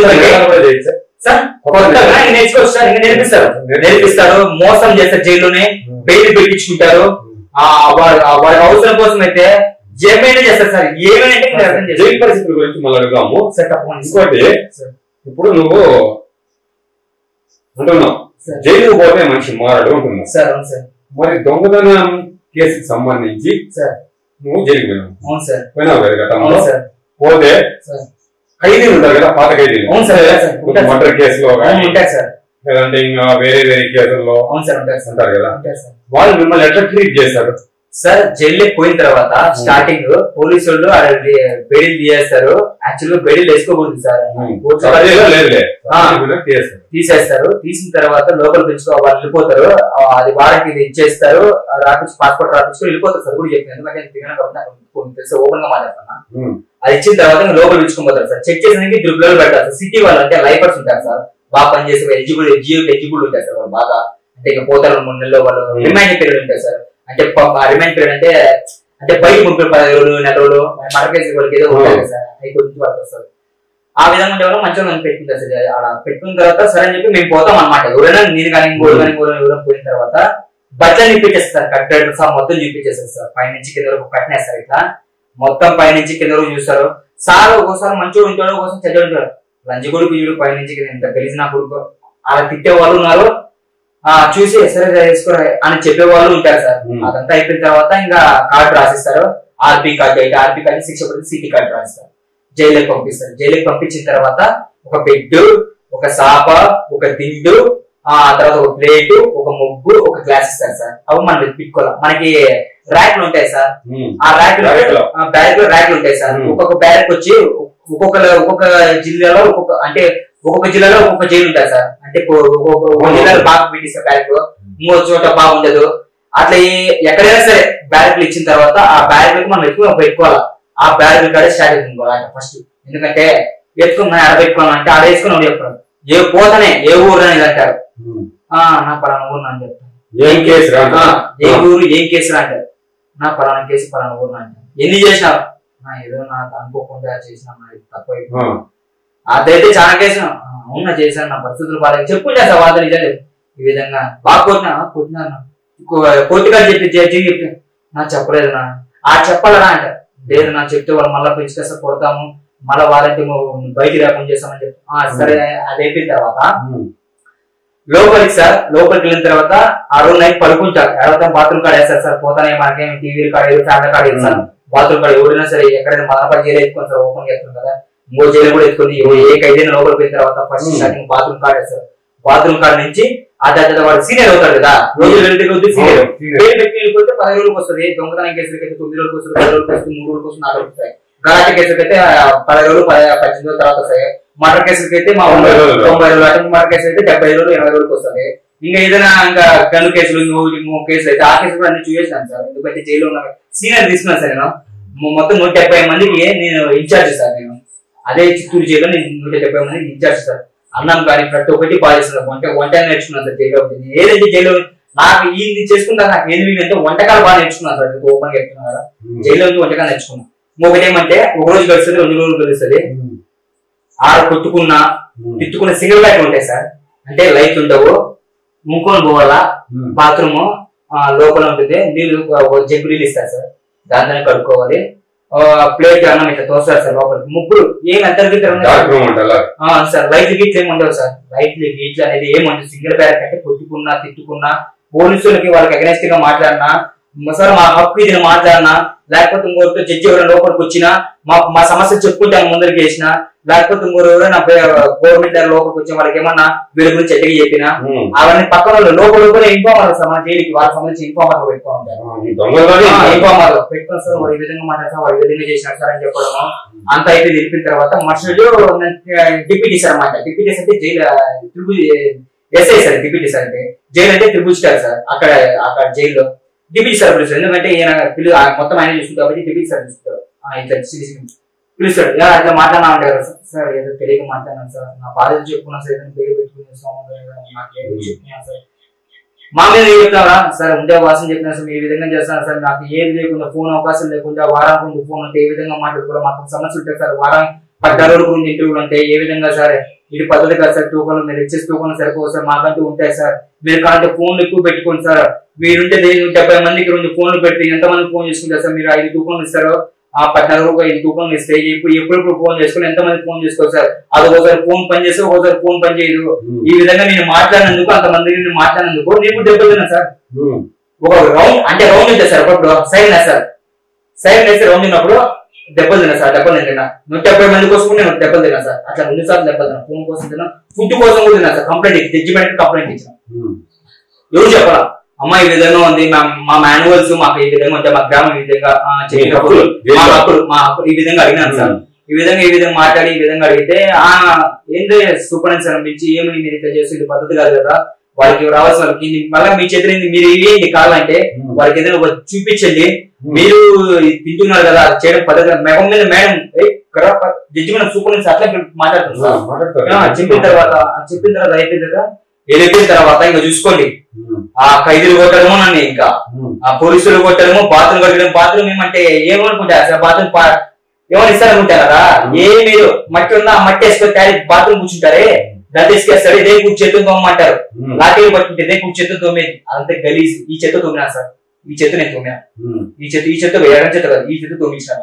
సార్ కొత్తగా నేర్చుకోవచ్చు సార్. ఇంకా నేర్పిస్తారు. మోసం చేస్తారు. జైల్లోనే బెయిల్ పెట్టించుకుంటారు. వారి అవసరం కోసం అయితే ఏమైనా చేస్తారు సార్. ఏమైనా జైలు పరిస్థితుల గురించి మళ్ళీ అడుగుదాము. ఇంకోటి, ఇప్పుడు నువ్వు అంటున్నావు జైలుకు పోతే మనిషి మారడు అంటున్నావు సార్. మరి దొంగతనం కేసుకి సంబంధించి నువ్వు జైలుకి పోయినావు కదా గతంలో. పోతే ఖైదీలు ఉంటారు కదా, పాత ఖైదీలు, మర్డర్ కేసులో లేదంటే ఇంకా వేరే కేసుల్లో ఉంటారు కదా, వాళ్ళు మిమ్మల్ని ఎట్లా ట్రీట్ చేశారు సార్? జైలు పోయిన తర్వాత స్టార్టింగ్ పోలీసు వాళ్ళు బెయిల్ తీసేస్తారు. యాక్చువల్గా బెయిల్ వేసుకోకూడదు సార్. తీసేస్తారు. తీసిన తర్వాత లోపల తెచ్చుకో వాళ్ళు వెళ్ళిపోతారు. అది వారికి ఇది ఇచ్చేస్తారు. పాస్పోర్ట్ రాపించుకొని వెళ్ళిపోతారు సార్. కూడా చెప్పాను, ఎందుకంటే ఓపెన్ గా మాట్లాడుతున్నా. అది ఇచ్చిన తర్వాత లోపల తెచ్చుకొని పోతారు సార్. చెక్ చేసిన దుర్బలు పెడతారు సార్. సిటీ వాళ్ళు అంటే లైఫర్స్ ఉంటారు సార్. బాగా పనిచేసే ఎలిజిబుల్ ఉంటారు సార్. వాళ్ళు బాగా అంటే ఇక పోతారు. 3 నెలల్లో వాళ్ళు రిమైండింగ్ పీరియడ్ ఉంటారు సార్. అంటే రిమైండ్ పీరియడ్ అంటే బయట 30 రోజులు 1 నెల రోజులు మరకేసి వాళ్ళకి ఏదో ఉంటాయి సార్. అవి గురించి వాళ్ళు వస్తారు. ఆ విధంగా ఉండేవాళ్ళు మంచిగా మనం పెట్టుకుంటారు సార్. అలా పెట్టుకున్న తర్వాత సరే అని చెప్పి మేము పోతాం అనమాట. ఎవరైనా నేను కానీ ఇంకోటి కానీ ఎవరైనా పోయిన తర్వాత బట్టలు చూపించేస్తారు, కట్టెడు సార్ మొత్తం చూపించేస్తారు సార్. పైనుంచి కింద వరకు కట్టినేస్తారు, ఇట్లా మొత్తం పైనుంచి కింద వరకు చూస్తారు సార్. ఒకసారి మంచిగా ఉంటాడు, ఒకసారి చెడ్డ ఉంటాడు. లంచి కొడుకు వీడు పైనుంచి ఇంత గెలిచిన కొడుకు అలా తిట్టే వాళ్ళు ఉన్నారు. చూసి సరే వేసుకోరా అని చెప్పే వాళ్ళు ఉంటారు సార్. అదంతా అయిపోయిన తర్వాత ఇంకా కార్డు రాసిస్తారు, ఆర్పీ కార్డు అయితే ఆర్పీ కార్డు, శిక్ష పడితే సిటీ కార్డు రాసిస్తారు, జైలుకి పంపిస్తారు. జైలుకి పంపించిన తర్వాత ఒక బెడ్, ఒక సాప, ఒక దిండు, ఆ తర్వాత ఒక ప్లేట్, ఒక ముగ్గు, ఒక గ్లాస్ ఇస్తారు సార్. అవి మనం పెట్టుకోవాలి. మనకి ర్యాక్లు ఉంటాయి సార్. ఆ ర్యాక్లు బ్యాగ్ లో ర్యాక్లు ఉంటాయి సార్. ఒక్కొక్క బ్యాగ్ వచ్చి ఒక్కొక్క జిల్లాలో ఒక్కొక్క జిల్లాలో ఒక్కొక్క జైలు ఉంటాయి సార్. అంటే ఒక జిల్లాలో బాగా పెట్టిస్తారు బ్యాగ్, ఇంకో చోట బాగుండదు. అట్లా ఎక్కడైనా సరే బ్యాగ్లు ఇచ్చిన తర్వాత ఆ బ్యాగ్ మనం పెట్టుకోవాలి. ఆ బ్యాగ్ కాడే స్టార్ట్ అవుతుంది ఫస్ట్. ఎందుకంటే ఎత్తుకున్నా ఆడ పెట్టుకోవాలంటే ఆడ వేసుకుని చెప్తాను. ఏ పోతనే ఏ ఊరు అనేది అంటారు. నా పలానా ఊరు అని చెప్తాను. ఏ ఊరు ఏం కేసులు అంటారు. నా పలానా కేసు పలానా ఊరు అంటారు. ఎన్ని చేసినావు, ఏదో నాకు అనుకోకుండా చేసినా తక్కువ అదైతే చాలా కేసు అవునా చేశాను, నా పరిస్థితులు బాగా చెప్పుకుంటా సార్. వాళ్ళ నిజాలు ఈ విధంగా బాగా కొట్టినా కోర్టు గారు చెప్పి నాకు చెప్పలేదు నా చెప్పాలనా అంటారు. లేదు నాకు చెప్తే వాళ్ళు మళ్ళీ పెంచుకేస్తే కొడతాము, మళ్ళీ వాళ్ళంటే బయటికి రాకుండా చేస్తామని చెప్పి సరే. అది అయిపోయిన తర్వాత లోపలికి వెళ్ళిన తర్వాత ఆ రోజు నైట్ పడుకుంటారు. ఎవరైతే బాత్రూమ్ కార్డ్ వేస్తారు సార్. పోతానే మనకేం టీవీ కార్డు ఫ్యామిలీ కార్డు వేస్తారు. బాత్రూమ్ కార్డు ఎవరైనా సరే ఎక్కడైనా మదనపల్లి జైలు ఎత్తుకొని సార్, ఓపెన్ చేస్తుంది కదా, ఇంకో జైలు కూడా ఎత్తుకుంది. ఏ ఖైదైనా లోపలికి పోయిన తర్వాత ఫస్ట్ స్టార్టింగ్ బాత్రూమ్ కార్డ్ వేస్తారు. బాత్రూమ్ కార్డు నుంచి వాడు సీనియర్ అవుతాడు కదా, రోజులు వెళ్తే కొద్ది సీనియర్ పెట్టి వెళ్ళిపోతే 10 రోజులకు వస్తుంది. దొంగతనం కేసులకి అయితే 9 రోజులకు వస్తుంది, 10 రోజులకు వస్తుంది, 3 రోజులకు వస్తుంది, 4 రోజులకు వస్తాయి. గలాట కేసులకి అయితే 10 రోజులు 18 రోజుల తర్వాత వస్తాయి. మర్డర్ కేసులకి అయితే 90 రోజులు, అటెంప్ట్ మర్డర్ కేసులు అయితే 70 రోజులు 80 రోజులకు వస్తుంది. ఇంకా ఏదైనా ఇంకా గన్ను కేసులు ఇంకో కేసులు అయితే ఆ కేసులు కూడా అన్ని చూసేసాను సార్. ఎందుకంటే జైల్లో ఉన్న సీనియర్ తీసుకున్నాను సార్. నేను మొత్తం 170 మందికి నేను ఇన్ఛార్జ్ సార్. నేను అదే చిత్తూరు జైల్లో నేను 170 మందికి ఇన్ఛార్జ్ సార్. అన్నం కానీ ప్రతి ఒక్కటి పాలిస్తున్నాను. వంట నేర్చుకున్నాను సార్ జైల్లో. ఏదైతే జైల్లో నాకు ఇది చేసుకుంటా నాకు ఏది అంటే వంటకాలు బాగా నేర్చుకున్నాను సార్. ఓపెన్ గా చెప్తున్నా కదా, జైల్లో వంటకాలు నేర్చుకున్నాను. ఇంకొకటి ఏమంటే ఒక రోజు గడుస్తుంది, 2 రోజులు గడుస్తుంది. ఆడ తిట్టుకున్న సింగిల్ లైట్ ఉంటాయి సార్. అంటే లైట్ ఉండవు, ముక్కొని పోవాలా, బాత్రూమ్ లోపల ఉంటుంది, నీళ్ళు జగ్గు నీళ్ళు ఇస్తారు సార్. దాంతో కడుక్కోవాలి. ప్లేట్ అన్నం ఇట్లా తోస్తారు సార్. లోపలికి ముగ్గురు ఏం అందరికి సార్. లైట్లు గీట్లు ఏమి ఉండవు సార్. లైట్లు గీట్లు అనేది ఏముండదు. సింగిల్ బ్యారెక్ అంటే కొట్టుకున్నా తిట్టుకున్నా, పోలీసులకి వాళ్ళకి అగెనెస్ట్ గా మాట్లాడినా సార్, మా హక్కు ఇది మాట్లాడినా, లేకపోతే ఇంకోరితో జడ్జి ఎవరైనా లోపలికి వచ్చినా మా సమస్య చెప్పుకుంటాను ముందరికి చేసినా, లేకపోతే ఇంకోరు ఎవరైనా గవర్నమెంట్ లోపలికి వచ్చే వాళ్ళకి ఏమన్నా వీళ్ళ గురించి చెడ్డగా చెప్పినా అవన్నీ పక్కన లోపల ఇన్ఫార్మర్ సార్. మన జైలుకి వాళ్ళకి సంబంధించి ఇన్ఫార్మర్ పెట్టుకుంటారు. ఇన్ఫార్మర్ పెట్టుకుని సార్ వాడు ఈ విధంగా మాట్లాడతాం, వాడు ఈ విధంగా చేసినారు సార్ అని చెప్పడము. అంత అయితే తెలిపిన తర్వాత మనుషులు డిప్యూటీ సార్ అన్నమాట. డిప్యూటీ అంటే jail SI sir. Deputy sir అంటే జైలు అంటే ట్రిపుల్ స్టార్ సార్. అక్కడ జైల్లో డిప్యూటీ సార్ పిలుస్తారు. ఎందుకంటే ఈయన మొత్తం ఆయన చూసుకుంటారు కాబట్టి డిప్యూటీ సార్ చూస్తారు. ఇట్లా పిలుస్తాడు. అట్లా మాట్లాడినా ఉంటారు సార్. ఏదో తెలియక మాట్లాడినాను సార్, నా బాధ్యత చెప్పుకున్నా సార్, ఏదైనా పేరు పెట్టుకునే నాకు ఏదో చెప్పుకున్నాను సార్. మా మీద చెప్తారా సార్, ఉండే వాసన చెప్పినా సార్, ఏ విధంగా చేస్తాను సార్. నాకు ఏది లేకుండా ఫోన్ అవకాశం లేకుండా వారానికి ముందు ఫోన్ ఉంటే ఏ విధంగా మాట్లాడుకోవడం, మాకు సమస్యలు ఉంటాయి సార్. వారం 10 రోజుల గురించి ఇంటర్వ్యూలు ఉంటాయి. ఏ విధంగా సార్ ఇది పద్ధతి కాదు సార్. టోకన్లు మీరు ఇచ్చేసి టోకన్లు సరిపోదు సార్. మాకంటూ ఉంటాయి సార్. మీరు కావాలంటే ఫోన్లు ఎక్కువ పెట్టుకోండి సార్. మీరుంటే 70 మందికి 2 ఫోన్లు పెట్టి ఎంతమంది ఫోన్ చేసుకుంటారు సార్. మీరు 5 టోకన్లు ఇస్తారు, 14 రూపాయలు 5 టోకన్లు ఇస్తే ఎప్పుడు ఫోన్ చేసుకుని ఎంతమంది ఫోన్ చేసుకోరు సార్. అది ఒకసారి ఫోన్ పని చేస్తే ఒకసారి ఫోన్ పని చేయదు. ఈ విధంగా నేను మాట్లాడినందుకు, అంతమందికి నేను మాట్లాడినందుకు నేను దెబ్బతిన్నా సార్. ఒక రౌండ్ అంటే రౌండ్ ఉంటుంది సార్. ఒకప్పుడు సైన్ సార్, సైన్ వేస్తే రౌండ్ ఉన్నప్పుడు దెబ్బలు తిన్నా సార్. దెబ్బలు తిన్నా 170 మంది కోసం నేను దెబ్బలు తిన్నా సార్. అట్లా 2 సార్లు దెబ్బలు తిన్నా. ఫోన్ కోసం తిన్నా, ఫుడ్ కోసం కూడా తిన్నా సార్. కంప్లైంట్ జడ్జిమెంట్ కంప్లైంట్ ఇచ్చిన. ఎవరు చెప్పాలా అమ్మా ఈ విధంగా ఉంది, మా మాన్యువల్స్ మాకు ఈ విధంగా ఉంటాయి, మా గ్రామం ఈ విధంగా చెప్పినప్పుడు మా హక్కులు ఈ విధంగా అడిగినాను సార్. ఈ విధంగా మాట్లాడి ఈ విధంగా అడిగితే ఏంటంటే సూపరింటెండెంట్ అనిపించి ఏమని మీరు ఇట్లా చేస్తే ఇది పద్ధతి కాదు కదా, వాళ్ళకి రావాల్సిన వాళ్ళకి మళ్ళీ మీ చేతులు మీరు ఇవేంటి కావాలంటే వాళ్ళకి ఏదైనా చూపించండి. మీరు తింటున్నారు కదా చేయడం పద్ధతి మేడం మీద మేడం జడ్జిమెంట్ సూపరింటెండెంట్ అట్లా మాట్లాడుతున్నారు. చెప్పిన తర్వాత అయిపోయిన కదా వెళ్ళిపోయిన తర్వాత ఇంకా చూసుకోండి. ఆ ఖైదీలు కొట్టడము నన్ను, ఇంకా ఆ పోలీసులు కొట్టడము, బాత్రూమ్ కొట్టడం. బాత్రూమ్ ఏమంటే ఏమనుకుంటా సార్, బాత్రూమ్ ఏమైనా ఇస్తారనుకుంటారా? ఏం లేదు, మట్టి ఉందా మట్టి వేసుకొని బాత్రూమ్ కూర్చుంటారే, దాన్ని తీసుకేస్తారు, ఇదే కూర్చు చేతులు తోమంటారు, లాఠీలు పట్టుకుంటే ఇదే కూర్చు చేతులు తోమేది, అంతే గలీజ్. ఈ చెత్త తోమినా సార్, ఈ చెత్త నేను తోమినా, ఈ చెత్త ఎర్ర చెత్త కాదు, ఈ చెత్త తోమించిన.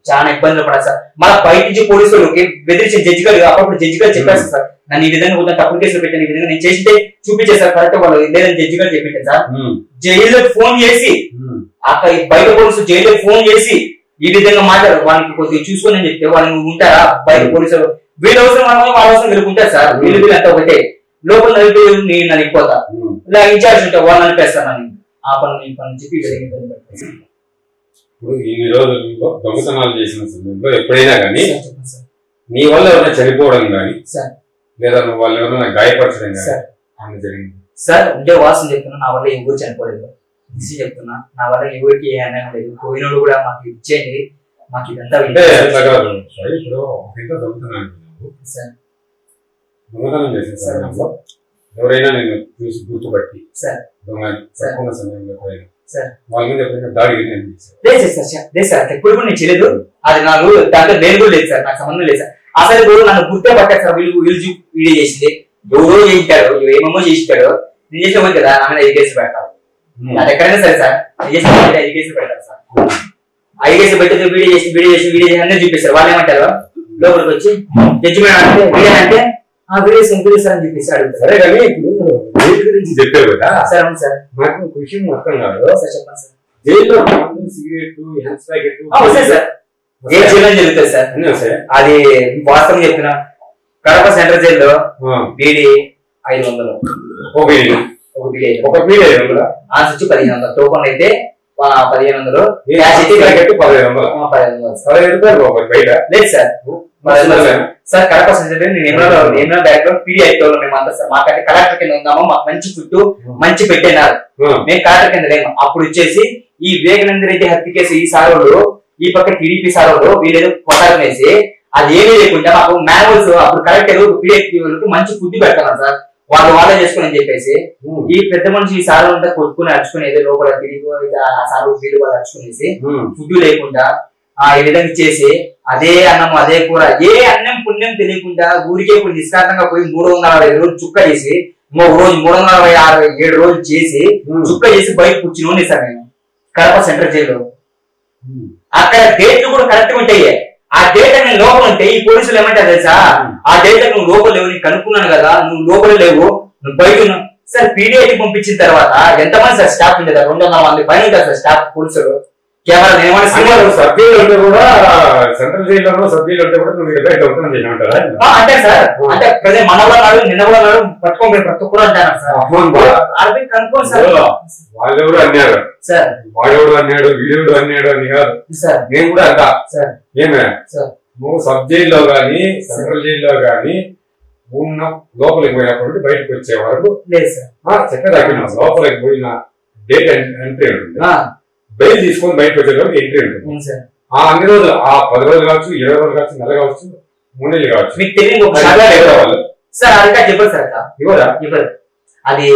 చాలా ఇబ్బందులు పడాలి సార్. మళ్ళీ బయట నుంచి పోలీసులు బెదిరించిన జడ్జి గారు అప్పుడు జడ్జి గారు చెప్పారు సార్, నన్ను ఈ విధంగా కొంత తప్పుడు కేసులు పెట్టాను, ఈ విధంగా నేను చేస్తే చూపించేసారు కరెక్ట్ వాళ్ళు లేదని జడ్జి గారు చెప్పించారు సార్. జైల్లో ఫోన్ చేసి అక్కడ బయట పోలీసులు జైల్లో ఫోన్ చేసి ఈ విధంగా మాట్లాడారు, వాళ్ళకి కొద్దిగా చూసుకొని అని చెప్తే వాళ్ళు ఉంటారా బయట పోలీసులు? వీళ్ళ అవసరం వాళ్ళ అవసరం వీళ్ళకుంటారు సార్, వీళ్ళు అంతా ఒకటే. లోపల నేను నలిగిపోతా, ఇలా ఇన్ఛార్జ్ ఉంటా వాళ్ళు నలిపేస్తాను అని ఆ పని ఈ పని చెప్పి ఇబ్బంది పెడతాను. ఇప్పుడు ఈ రోజుల్లో దొంగతనాలు చేసిన సమయంలో ఎప్పుడైనా కానీ నీ వల్ల ఎవరైనా చనిపోవడం కానీ లేదా వాళ్ళు ఎవరైనా గాయపరచడం కానీ జరిగింది సార్? ఉండే వాసన చెప్తున్నా, నా వల్ల ఎవరు చనిపోలేదు, విషయం చెప్తున్నా, నా వల్ల ఎవరికి ఏ అన్యాయం లేదు. పోయినోడు కూడా మాకు ఇచ్చేయండి, మాకు ఇదంతా దొంగతనం చేసిన సమయంలో ఎవరైనా నేను చూసి గుర్తుపట్టి దొంగ సమయంలో వాళ్ళ మీద ఎప్పుడైనా దాడి లేదు సార్, ఎప్పుడు కూడా నేను చేయలేదు. అది నాకు దాంట్లో నేను కూడా లేదు సార్, నాకు సంబంధం లేదు సార్. అసలు ఇప్పుడు నన్ను గుర్తే పట్టారు సార్, వీడియో చేసింది ఎవరో చేయించాడు, ఏమేమో చేయించాడు, నేను చేసిన పోయి కదా నా మీద 5 కేసులు పెడతారు. అది ఎక్కడైనా సరే సార్, నేను చేసిన 5 కేసులు పెడతారు సార్. 5 కేసులు పెట్టి వీడియో చేసి అన్నీ చూపిస్తారు. వాళ్ళు ఏమంటారు లోపలికి వచ్చి జడ్జిమెంట్ అంటే వీడియో అంటే వీడియో సార్ అని చెప్పేసి అడుగుతారు. సరే కానీ ఇప్పుడు జైలు గురించి చెప్పారు కదా సార్? అవును సార్, నాకు ఒక విషయం అర్థం కాదు సార్. చెప్పండి సార్. జైల్లో సిగరెట్ హెన్స్ ప్యాకెట్ వస్తాయి సార్, ఏ జైల్లో జరుగుతుంది సార్? అది వాస్తవం చెప్తున్నా, కడప సెంట్రల్ జైల్లో బీడీ 500, ఒక బీడీ 500, ఆ స్విచ్ 1500, టోకన్ అయితే 1500, క్యాష్ అయితే 1500 బయట లేదు సార్. సార్ కడప సెంట్రల్ నేను ఏమైనా బ్యాక్ లో పీడీ అయితే మేమంతా సార్, మాకంటే కలెక్టర్ కింద ఉందామో, మాకు మంచి ఫుడ్ మంచి పెట్టేనారు, మేము కలెక్టర్ కింద లేము. అప్పుడు వచ్చేసి ఈ వివేకానంద రెడ్డి హత్య కేసు ఈ సారోళ్ళు, ఈ పక్క టీడీపీ సారోళ్ళు వీళ్ళు కొట్టాలని వేసి అది ఏమీ లేకుండా మాకు మాన్యువల్స్ అప్పుడు కలెక్టర్ పీడీ మంచి ఫుడ్ పెడతాను సార్, వాళ్ళే చేసుకుని అని చెప్పేసి ఈ పెద్ద మనిషి ఈ సార్ అంతా కొట్టుకుని అరుచుకుని ఏదో లోపల తిరిగి ఆ సార్ వీళ్ళు వాళ్ళు అరుచుకునేసి ఫుడ్ లేకుండా ఈ విధంగా చేసి అదే అన్నం అదే కూర ఏ అన్నం పుణ్యం తెలియకుండా ఊరికే ఇప్పుడు నిష్కాంతంగా పోయి 365 రోజులు చుక్క చేసి రోజు 367 రోజులు చేసి చుక్క చేసి బయట కూర్చుని సార్ నేను కడప సెంట్రల్ జైల్లో. అక్కడ డేట్లు కూడా కరెక్ట్ ఉంటాయి. ఆ డేట్ నేను లోపల ఉంటే ఈ పోలీసులు ఏమంటారు తెలుసా, ఆ డేట్ నువ్వు లోపల లేవు, నీకు కనుక్కున్నాను కదా, నువ్వు లోపల లేవు, నువ్వు బయట ఉన్నావు సార్. పీడీఐకి పంపించిన తర్వాత ఎంతమంది సార్ స్టాఫ్ ఉండేది? 200 మంది పైన ఉంటారు సార్ స్టాఫ్ పోలీసులు. కెమెరా సభ్యులు ఉంటే కూడా సెంట్రల్ జైల్లో సభ్యులు ఉంటే కూడా నువ్వు అంటే సార్, అంటే ప్రజలు మన వాళ్ళు నిన్న కూడా పట్టుకోండి ప్రతి ఒక్కరు అంటారు సార్. అరబిక్ కనుక్కోండి సార్, వాళ్ళెవరు అన్నారు సార్, వాడెవడు అన్నాడు వీడెవడు అన్నాడు అని కాదు సార్. నేను కూడా అంటా ఏమే నువ్వు సబ్ జైల్లో గానీ సెంట్రల్ జైల్లో గానీ ఉన్న లోపలికి పోయినప్పుడు బయటకు వచ్చే వరకు లేదు సార్ చక్కగా లోపలికి పోయిన డేట్ ఎంట్రీ ఉంటుంది, బెయిల్ తీసుకొని బయటకు వచ్చేటప్పుడు ఎంట్రీ ఉంటుంది. ఆ అన్ని రోజులు ఆ 10 రోజులు కావచ్చు, 20 రోజులు కావచ్చు, నెల కావచ్చు, 3 నెలలు కావచ్చు, మీకు తెలియదు సార్. అది చెప్పరు సార్, ఇవ్వరా? ఇవ్వరు. అది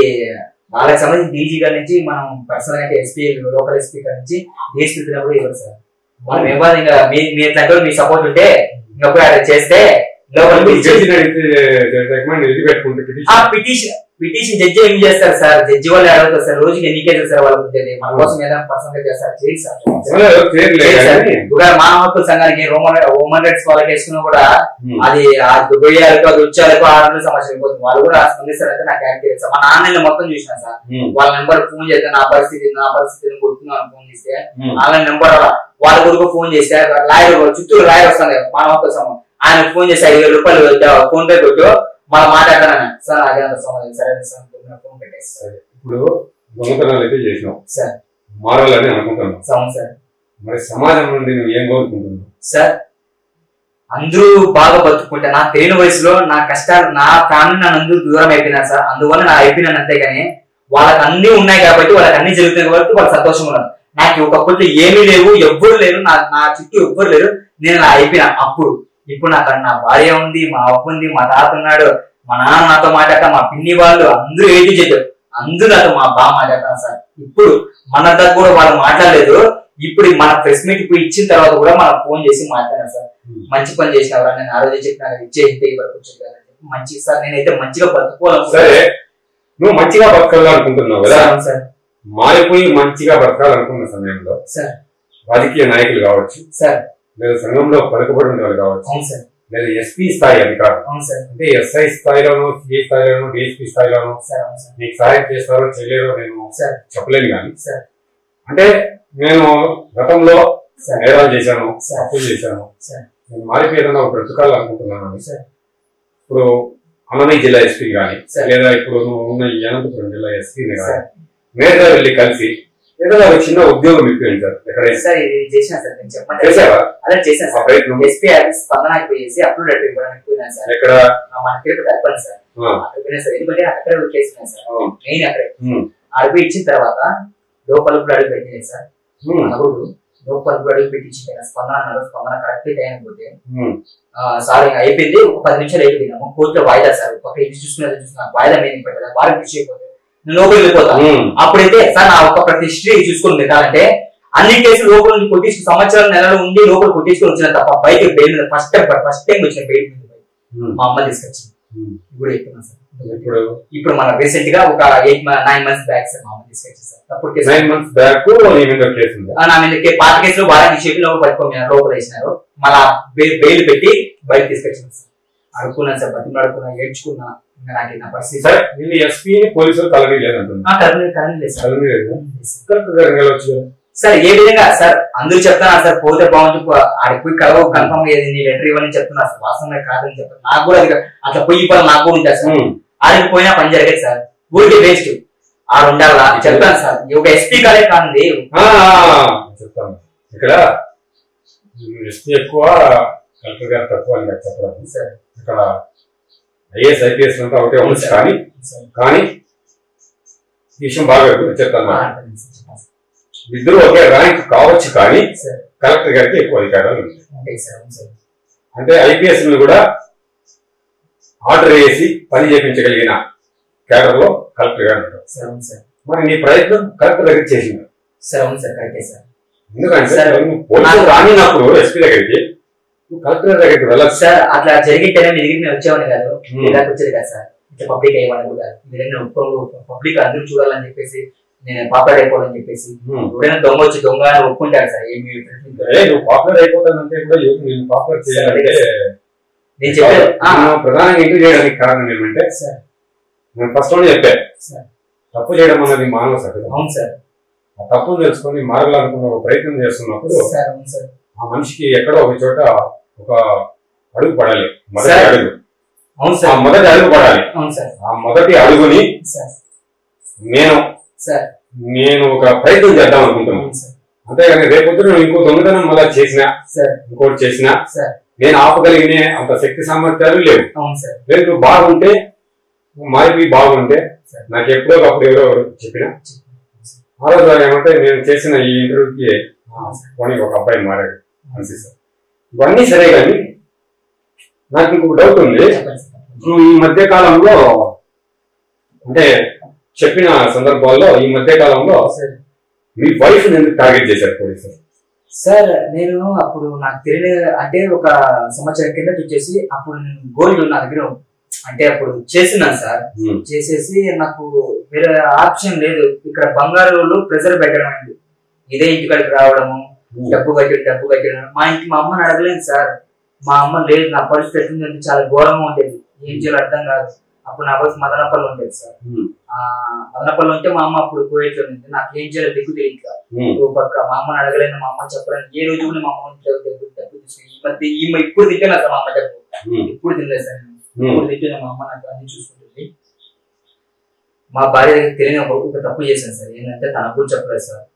వాళ్ళకి సంబంధించి డీజీ గారి నుంచి మనం పర్సనల్ అంటే ఎస్పీ లోకల్ ఎస్పీ గారి నుంచి డిఎస్పీ కూడా ఇవ్వరు సార్. మనం ఇవ్వాలి. ఇంకా మీ దగ్గర మీ సపోర్ట్ ఉంటే ఇంకొక చేస్తే పిటిషన్ జడ్జి ఏం చేస్తారు సార్? జడ్జి వాళ్ళు అడుగుతారు సార్, రోజుకి ఎన్ని కేసులు సార్ వాళ్ళకి ఉంటుంది, మన కోసం ఏదైనా పర్సనల్ చేస్తారు, చేయండి సార్. మానవ హక్కుల సంఘానికి హ్యూమన్ రైట్స్ వాళ్ళకి వేసుకున్నా కూడా అది గొయ్యాలకు అది వచ్చేలకు 600 సమస్య అయిపోతుంది. వాళ్ళు కూడా స్పందిస్తారు అయితే నాకు యాక్ట్ చేస్తారు. మా నాన్న మొత్తం చూసినా సార్, వాళ్ళ నెంబర్ ఫోన్ చేస్తే నా పరిస్థితిని కొడుతున్నాను ఫోన్ చేస్తే ఆన్లైన్ నెంబర్ వాళ్ళ కొడుకు ఫోన్ చేస్తే లాయర్ చుట్టూ లాయర్ వస్తుంది మానవ హక్కుల సంఘం, ఆయన ఫోన్ చేసి 5,000 రూపాయలు ఫోన్ పే కొట్టు మనం మాట్లాడతాను సార్. అదే సమాధానం సరే ఫోన్ పెట్టేసి ఇప్పుడు దొంగతనాలు అయితే చేసినావు సార్, మారాలని అనుకుంటున్నావు సార్. మరి సమాజం నుండి నువ్వు ఏం కోరుకుంటున్నావు సార్? అందరూ బాగా బతుకుంటా, నా తెలియని వయసులో నా కష్టాలు నా ఫ్యామిలీ నన్ను అందరూ దూరం అయిపోయినారు సార్. అందువల్ల నా అయిపోయినాను అంతేగాని వాళ్ళకి అన్ని ఉన్నాయి కాబట్టి వాళ్ళకి అన్ని జరుగుతున్నాయి కాబట్టి వాళ్ళు సంతోషంగా ఉన్నారు. నాకు ఒకప్పుడు ఏమీ లేవు, ఎవ్వరు లేరు, నా చుట్టూ ఎవ్వరు లేరు, నేను నా అయిపోయినా. అప్పుడు ఇప్పుడు నాకు నా భార్య ఉంది, మా అప్పు ఉంది, మా తాత ఉన్నాడు, మా నాన్న నాతో మాట్లాడతా, మా పిన్ని వాళ్ళు అందరూ ఏంటి చెప్పారు, అందరూ నాతో మా బాగా మాట్లాడతాను సార్. ఇప్పుడు మన దగ్గర కూడా వాళ్ళు మాట్లాడలేదు. ఇప్పుడు మన ప్రెస్ మీట్ ఇప్పుడు ఇచ్చిన తర్వాత కూడా మనం ఫోన్ చేసి మాట్లాడాను సార్. మంచి పని చేసినవరా, నేను ఆ రోజు చెప్పిన ఇచ్చే వరకు వచ్చేది కదా, మంచి సార్ నేనైతే మంచిగా బతుకోవాలి. సరే, నువ్వు మంచిగా బతకాలనుకుంటున్నావు కదా సార్. మారిపోయి మంచిగా బతకాలనుకున్న సమయంలో సార్ రాజకీయ నాయకులు కావచ్చు సార్, లేదా సంఘంలో పలుకుబడిన వాళ్ళు కావచ్చు, అవును సార్, లేదా ఎస్పీ స్థాయి అధికారులు, అవును సార్, అంటే ఎస్ఐ స్థాయిలోనూ, సిఐ స్థాయిలోనూ, డిఎస్పీ స్థాయిలోనూ నీకు సహాయం చేస్తారో చేయలేరో నేను చెప్పలేను. కానీ అంటే నేను గతంలో నేరాలు చేశాను, తప్పులు చేశాను, నేను మారిపోయి ఏదైనా ఒక బ్రతకాలనుకుంటున్నాను. ఇప్పుడు అన్నమయ్య జిల్లా ఎస్పీ కానీ, లేదా ఇప్పుడు నువ్వు ఉన్న ఈ అనంతపురం జిల్లా ఎస్పీని కానీ నేరుగా వెళ్ళి కలిసి ఏదైనా ఒక చిన్న ఉద్యోగం ఇప్పించారు సార్. ఎక్కడైనా చేసావా? అలా చేశాను సార్. ప్రయత్నం ఎస్పీ ఆఫీస్ స్పందనకి పోయేసి అప్లోడ్ ఇవ్వడానికి పోయినాను సార్. ఎక్కడ? మన తిరుపతి అయిపోయింది సార్. అక్కడ పోయినా సార్, ఎందుకంటే అక్కడే చేసినాను సార్, మెయిన్ అక్కడే అడుగు ఇచ్చిన తర్వాత లోపల అడుగు పెట్టినాయి సార్. అప్పుడు లోపల అడుగు పెట్టించిన స్పందన అన్నారు. స్పందన కరెక్ట్ టైం పోతే సార్ అయిపోయింది, ఒక 10 నిమిషాలు అయిపోయినాము. కోర్టులో వాయిదా సార్, ఒక ఇది చూసుకున్నా వాయిదా మీద పెట్టాలి, వారికి ఫిక్స్ అయిపోతే నేను లోపలికి వెళ్ళిపోతాను. అప్పుడైతే సార్ నా ఒక ప్రతి హిస్టరీ చూసుకుని పెట్టాలంటే అన్ని కేసులు లోపల నుంచి కొట్టించుకు సంవత్సరాల నెలలు ఉండి లోపల కొట్టించుకొని వచ్చిన తప్ప బయట బెయిల్ మీద ఫస్ట్ టైం వచ్చిన బెయిల్ మీద మా అమ్మ తీసుకొచ్చింది. ఇప్పుడు చెప్తున్నా సార్. ఇప్పుడు మన రీసెంట్ గా ఒక 9 months బ్యాక్ సార్ మా అమ్మ తీసుకొచ్చింది సార్. అప్పుడు 9 months బ్యాక్ నా మీద పాత కేసులో వారానికి చేతిలో పట్టుకోమన్నారు, లోపల వేసినారు. మళ్ళా బెయిల్ పెట్టి బయట తీసుకొచ్చింది సార్. అడుక్కున్నాను సార్, బతిమలు అడుక్కున్నా, ఏడ్చుకున్నా. నాకు నా పరిస్థితి సార్. ఎస్పీ పోలీసులు కలనీ సార్. ఏ విధంగా సార్ అందరూ చెప్తాను సార్, పోతే బాగుంటుంది, ఆడికి పోయి కలవ కన్ఫర్మ్ అయ్యేది, నీ లెటర్ ఇవ్వని చెప్తున్నా సార్. వాస్తవంగా కాదని చెప్తాను. నాకు కూడా అది అట్లా పోయి పని నాకు కూడా ఉంటుంది సార్. ఆడికి పోయినా పని జరిగేది సార్. ఊరికి వేస్ట్ ఆడు ఉండాలా చెప్తాను సార్. ఒక ఎస్పీ కాలే కాదండి చెప్తాను. ఇక్కడ ఎస్పీ ఎక్కువ, కలెక్టర్ గారు తక్కువ అని చెప్పడం సార్. ఇక్కడ ఐఏఎస్ ఐపీఎస్ అంతా ఒకటే ఉండొచ్చు, కానీ ఈ విషయం బాగా చెప్తాను. ఇద్దరు ఒకే ర్యాంక్ కావచ్చు, కానీ కలెక్టర్ గారికి ఎక్కువ అధికారాలు ఉంటాయి. అంటే ఐపీఎస్ కూడా ఆర్డర్ వేసి పని చేయించగలిగిన కేడర్ లో కలెక్టర్ గారు ఉంటారు. మరి నీ ప్రయత్నం కలెక్టర్ దగ్గర చేసింది. ఎందుకంటే రానినప్పుడు ఎస్పీ దగ్గరికి కలెక్టర్ దగ్గరికి వెళ్ళచ్చు సార్. అట్లా జరిగితేనే మీ దగ్గర వచ్చేవాడిని కాదు, ఇలాగ వచ్చేది కదా సార్. ఇట్లా పబ్లిక్ అయ్యేవాడిని కూడా కాదు. పబ్లిక్ అందరూ చూడాలని చెప్పేసి నేను పాపులర్ అయిపోవాలని చెప్పేసి ఎవరైనా దొంగ వచ్చి దొంగ అని ఒప్పుకుంటాడు సార్. ఏమి నువ్వు పాపులర్ అయిపోతానంటే కూడా నేను పాపులర్ చేయాలంటే నేను చెప్పాను. ప్రధానంగా ఇంటూ చేయడానికి కారణం ఏమంటే నేను ఫస్ట్ లోనే చెప్పాను, తప్పు చేయడం అన్నది మానవ సహజం. అవును సార్. ఆ తప్పును తెలుసుకొని మారాలనుకున్న ఒక ప్రయత్నం చేస్తున్నప్పుడు ఆ మనిషికి ఎక్కడో ఒక చోట ఒక అడుగు పడాలి, మొదటి అడుగు. ఆ మొదటి అడుగు పడాలి. ఆ మొదటి అడుగుని నేను ఒక ప్రయత్నం చేద్దాం అనుకుంటున్నాను. అంతేగాని రేపొద్దున ఇంకో దొంగతనం మళ్ళా చేసినా, ఇంకోటి చేసినా నేను ఆపగలిగిన అంత శక్తి సామర్థ్యాలు లేవు. లేదు, నువ్వు బాగుంటే, మారిపోయి బాగుంటే, నాకు ఎప్పుడో అప్పుడు ఎవరో చెప్పినా ఆ రోజు ఏమంటే నేను చేసిన ఈ ఇంటర్వ్యూకి పోనీ ఒక అబ్బాయి మారాడు అనిపిస్తారు. ఇవన్నీ సరే, కానీ నాకు ఇంకొక డౌట్ ఉంది. ఈ మధ్య కాలంలో అంటే చెప్పిన సందర్భాల్లో ఈ మధ్య కాలంలో మీ వైఫ్ ఎందుకు టార్గెట్ చేశారు పోలీసులు? సార్ నేను అప్పుడు నాకు తెలియదు, అంటే ఒక సంవత్సరం కింద వచ్చేసి అప్పుడు నేను గోల్డ్ నా దగ్గర అంటే అప్పుడు చేసినాను సార్. చేసేసి నాకు వేరే ఆప్షన్ లేదు. ఇక్కడ బంగారు ప్రెజర్ పెట్టడం అండి, ఇదే ఇంటికాడికి రావడము, డబ్బు కట్టడం. మా అమ్మని అడగలేదు సార్. మా అమ్మ లేదు, నా పరిస్థితి ఎట్లుందంటే చాలా ఘోరంగా ఉండేది, ఏం చేయాలో అర్థం కాదు. అప్పుడు నా పరిస్థితి మదనపల్లి ఉండేది సార్. మదనపల్లి ఉంటే మా అమ్మ అప్పుడు కోయట్లో ఉంది. నాకు ఏం చేయాలో దిక్కు తెలియక పక్క మా అమ్మని అడగలేదు. మా అమ్మ చెప్పడానికి ఏ రోజు కూడా మా అమ్మ డబ్బు తీసుకుని ఈ మధ్య ఇప్పుడు తింటాను సార్. మా అమ్మ డబ్బు ఇప్పుడు తినలేదు సార్. ఇప్పుడు తింటే మా అమ్మ నాకు అన్ని చూసుకుంటుంది. మా భార్య దగ్గర తెలియని ఒక తప్పు చేశాను సార్. ఏంటంటే తనకు కూడా చెప్పలేదు సార్.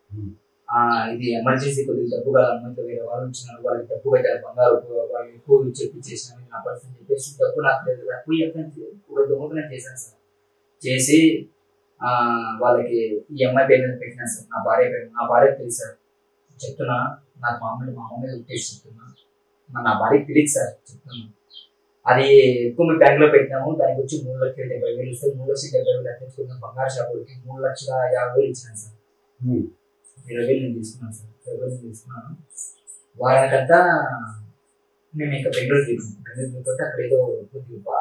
ఇది ఎమర్జెన్సీ కొద్దిగా డబ్బు కాదు, అమ్మాయితో వేరే వాళ్ళు వచ్చినారు, వాళ్ళకి డబ్బు కట్టారు, బంగారు వాళ్ళు ఎక్కువ చెప్పి చేసినా నా పరిస్థితి చెప్పేసి డబ్బు నాకు లేదు. డబ్బు ఒక దొంగతనం చేశాను సార్. చేసి వాళ్ళకి ఈ అమ్మాయి పేరు మీద పెట్టినాను సార్. నా భార్య పేరు, నా భార్యకు తెలుసు సార్. చెప్తున్నా, నాకు మా అమ్మ మీద ఉద్దేశం చెప్తున్నా. నా భార్యకి తెలియదు సార్, చెప్తున్నా. అది ఎక్కువ మీ బ్యాంక్ లో పెట్టినాము. దానికి వచ్చి 3,70,000 ఇస్తే 3,70,000 తెచ్చుకున్నాం. బంగారు షాపులకి 3,50,000 ఇచ్చినాను సార్. 20,000 నేను తీసుకున్నాను సార్. 20,000 తీసుకున్నాను. వారానికంతా మేము ఇంకా బెంగళూరు దిగిపోతే అక్కడ ఏదో కొద్దిగా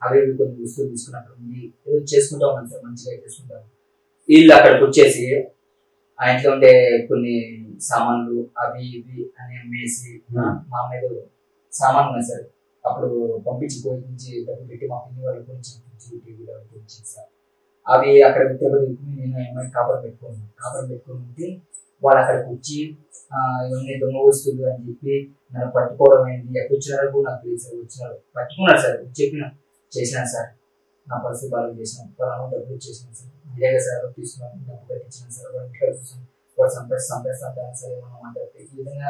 అవి కొన్ని వస్తువులు తీసుకున్నప్పుడు ఏదో చేసుకుంటా ఉన్నాను సార్. మంచిగా చేసుకుంటాను. వీళ్ళు అక్కడికి వచ్చేసి ఆ ఇంట్లో ఉండే కొన్ని సామాన్లు అవి ఇవి అని అమ్మేసి మా మీద సామాన్లు ఉన్నాయి సార్. అప్పుడు పంపించి పోయి నుంచి డబ్బు పెట్టి మా పిన్ని వాళ్ళు గురించి వచ్చింది సార్. అవి అక్కడ తిరుపతి నేను ఏమైనా కాపురం పెట్టుకుని ఉంటే వాళ్ళు అక్కడికి వచ్చి ఇవన్నీ దొంగ వస్తువులు అని చెప్పి నన్ను పట్టుకోవడం అయింది. ఎక్కడ వచ్చినారు నాకు తెలియదు సార్. వచ్చినారు పట్టుకున్నారు సార్. చేసినాను సార్. నా పరిస్థితి బాగా చేసినాను. డబ్బులు ఇచ్చేసినాను సార్. ఇదేగా సార్ తీసుకున్నాను. డబ్బు కట్టించినాను సార్. వాడు ఇంటికి కూర్చొని వాడు సంపాదిస్తాను సార్. ఏమన్నా మాట్లాడితే ఈ విధంగా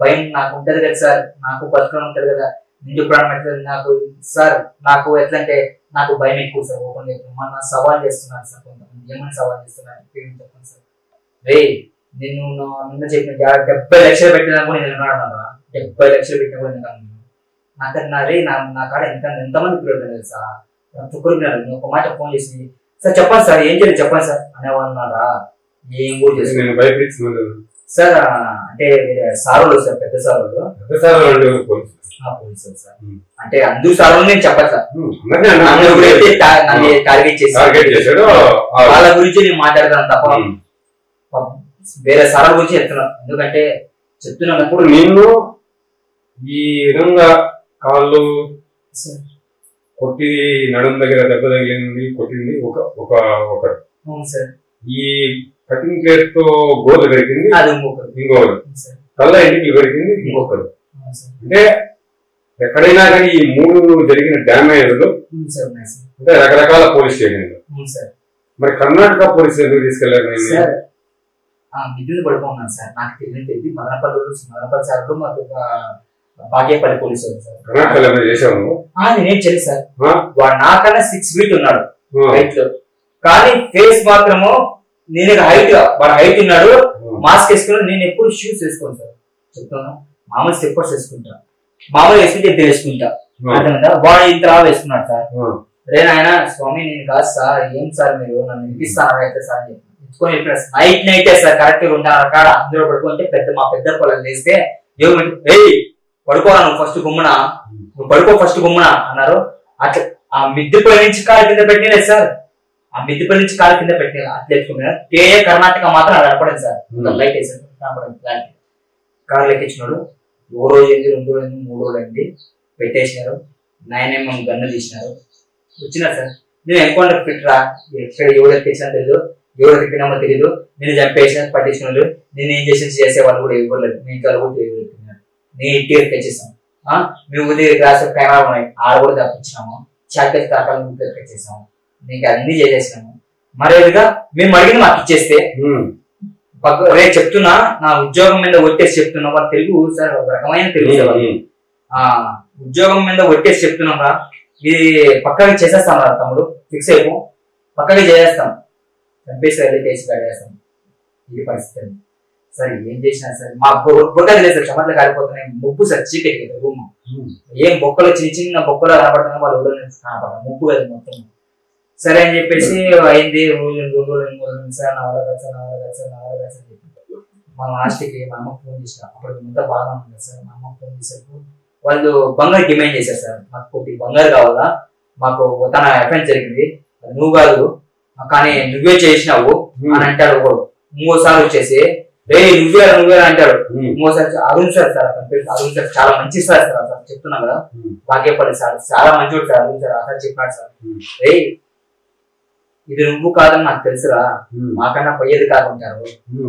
భయం నాకు ఉంటుంది కదా సార్. నాకు బతకడం ఉంటుంది కదా. నిండు ప్రాణం ఎట్లా నాకు సార్. నాకు ఎట్లా అంటే నాకు భయం ఎక్కువ సార్. ఓపెన్ మన సవాల్ చేస్తున్నాను సార్. కొంతమంది ఏమైనా సవాల్ చేస్తున్నారు చెప్పండి సార్. రే నిన్ను నిన్న చెప్పిన 70 లక్షలు పెట్టినా కూడా నేను ఉన్నాడు. 70 లక్షలు పెట్టినా కూడా నేను నాకు రే నా కాడ ఎంతమంది పిల్లలు లేదు సార్. చుక్కరున్నారు. నేను ఒక మాట ఫోన్ చేసి సార్ చెప్పండి సార్ ఏం చేయాలి చెప్పండి సార్ అనేవాళ్ళన్నారా. ఏం కూడా చేస్తాను సార్. అంటే సారోళ్ళు సార్. పెద్ద సారోళ్ళు పోలీసులు సార్. అంటే అందరూ సారోళ్ళు నేను చెప్పట్లేదు. టార్గెట్ చేశాడు వాళ్ళ గురించి నేను మాట్లాడతాను తప్ప వేరే సార్ల గురించి చెప్తున్నాను. ఎందుకంటే చెప్తున్నప్పుడు నేను ఈ విధంగా కాళ్ళు కొట్టి నడుము దగ్గర దెబ్బ తగిలింది కొట్టింది ఒకరు. ఈ కటింగ్ ప్లేట్ తో గోర్లు పెరిగింది ఇంకొకరు. కళ్ళ ఇంటికి పెరిగింది ఇంకొకరు. అంటే ఎక్కడైనా కానీ ఈ 3 జరిగిన డ్యామేజ్లు అంటే రకరకాల పోలీస్ స్టేషన్లు. మరి కర్ణాటక పోలీస్ ఎందుకు తీసుకెళ్లారు? మిద్దులు పడుకున్నాను సార్. నాకు తెలియదు. మదనపల్లి సార్లు మాకు బాగేపల్లి పోలీసు సార్. నేనేం చేయలేదు సార్. వాడు నాకన్నా 6 feet ఉన్నాడు హైట్ లో. కానీ ఫేస్ మాత్రము నేను హైట్ వాడు హైట్ ఉన్నాడు. మాస్క్ వేసుకున్నాడు. నేను ఎప్పుడు షూస్ వేసుకోను సార్. చెప్తాను మామూలు స్లిప్పర్స్ వేసుకుంటా. మామూలు వేసుకుంటే ఇద్దరు వేసుకుంటా. వాడు ఇంత వేసుకున్నాడు సార్. రే నాయన స్వామి నేను కాదు సార్. ఏం సార్ మీరు నన్ను వినిపిస్తాను అయితే సార్ అని ఎత్తుకొని నైట్ సార్. కరెక్ట్ 2:30 కాడ అందులో పడుకుంటే మా పెద్ద పొలం లేస్తే పడుకోరా నువ్వు ఫస్ట్ గుమ్మన నువ్వు పడుకో ఫస్ట్ గుమ్మన అన్నారు. అట్లా ఆ మిద్దెపల్లి నుంచి కాలు కింద పెట్టినలేదు సార్. ఆ మిద్దెపల్లి నుంచి కాలు కింద పెట్టిన అట్లా ఎత్తుకున్నారు. కేఏ కర్ణాటక మాత్రం అది కనపడింది సార్. లైట్ వేసారు కనపడింది. లాంటి కారు లెక్కించినాడు. 1 రోజు అయింది 2 రోజులు అయింది 3 రోజులు అయింది. పెట్టేసినారు. 9mm గన్ను తీసినారు. వచ్చినారు సార్. నేను ఎన్కౌంటర్ పెట్టరా ఎక్కడ ఎవరు ఎక్కించినా తెలియదు. ఎవరు తిప్పినామో తెలియదు. నేను చంపేసిన పట్టించుకున్నారు. నేను ఏం చేసేవాళ్ళు కూడా ఇవ్వలేదు. మీ ఇంట్లో కూడా ఎవరు నీ ఇంటికి తెచ్చేసాం. మేము ఉదయం రాసే కెమెరా ఉన్నాయి ఆడ కూడా తప్పించినాము. చాకలి తాకాలను తెచ్చేసాము. నీకు అన్ని చేసేసినాము. మరేదిగా మేము అడిగిన మాకు ఇచ్చేస్తే రేపు చెప్తున్నా నా ఉద్యోగం మీద ఒట్టేసి చెప్తున్నా. వాళ్ళు తెలుగు సార్ ఒక రకమైన తెలుగు ఉద్యోగం మీద ఒట్టేసి చెప్తున్నాం రా. ఇది పక్కగా చేసేస్తాం రా తమ్ముడు. ఫిక్స్ అయిపో పక్కగా చేసేస్తాం. చంపేసి వెళ్ళి కేసు కాడేస్తాం. ఇది పరిస్థితి సార్. ఏం చేసినా సార్ మా బొక్కలు లేదు సార్. చెమట్లు కాలిపోతున్నాయి. ముప్పు సార్ చీకటి రూమ్. ఏం బొక్కలు చిన్న బొక్కలు కనపడుతున్నా వాళ్ళ ఊళ్ళో కనపడతాం. ముప్పు కదా మొత్తం. సరే అని చెప్పేసి అయింది. 2 రోజులు సార్. నా వల్ల అని చెప్పి మా లాస్ట్కి మా అమ్మకు ఫోన్ చేసిన. అప్పుడు ఇంత బాగా ఉంటుంది సార్. మా అమ్మకు ఫోన్ చేసేప్పుడు వాళ్ళు బంగారు డిమాండ్ చేశారు సార్. మాకు కొద్ది బంగారు కావాలా. మాకు తన అఫెన్స్ జరిగింది. అది నువ్వు కాదు కానీ నువ్వే చేసినావు అని అంటాడు. ఇంకోసారి వచ్చేసి నువ్వే అంటాడు. ఇంకోసారి అరుణ్ సార్ అరుణ్ సార్ చాలా మంచి సార్ చెప్తున్నా కదా. బాగేపల్లి సార్ చాలా మంచివాడు సార్. అరుణ్ సార్ అసలు చెప్పినాడు సార్. ఇది నువ్వు కాదని నాకు తెలుసురా. మాకన్నా పోయేది కాకుంటారు.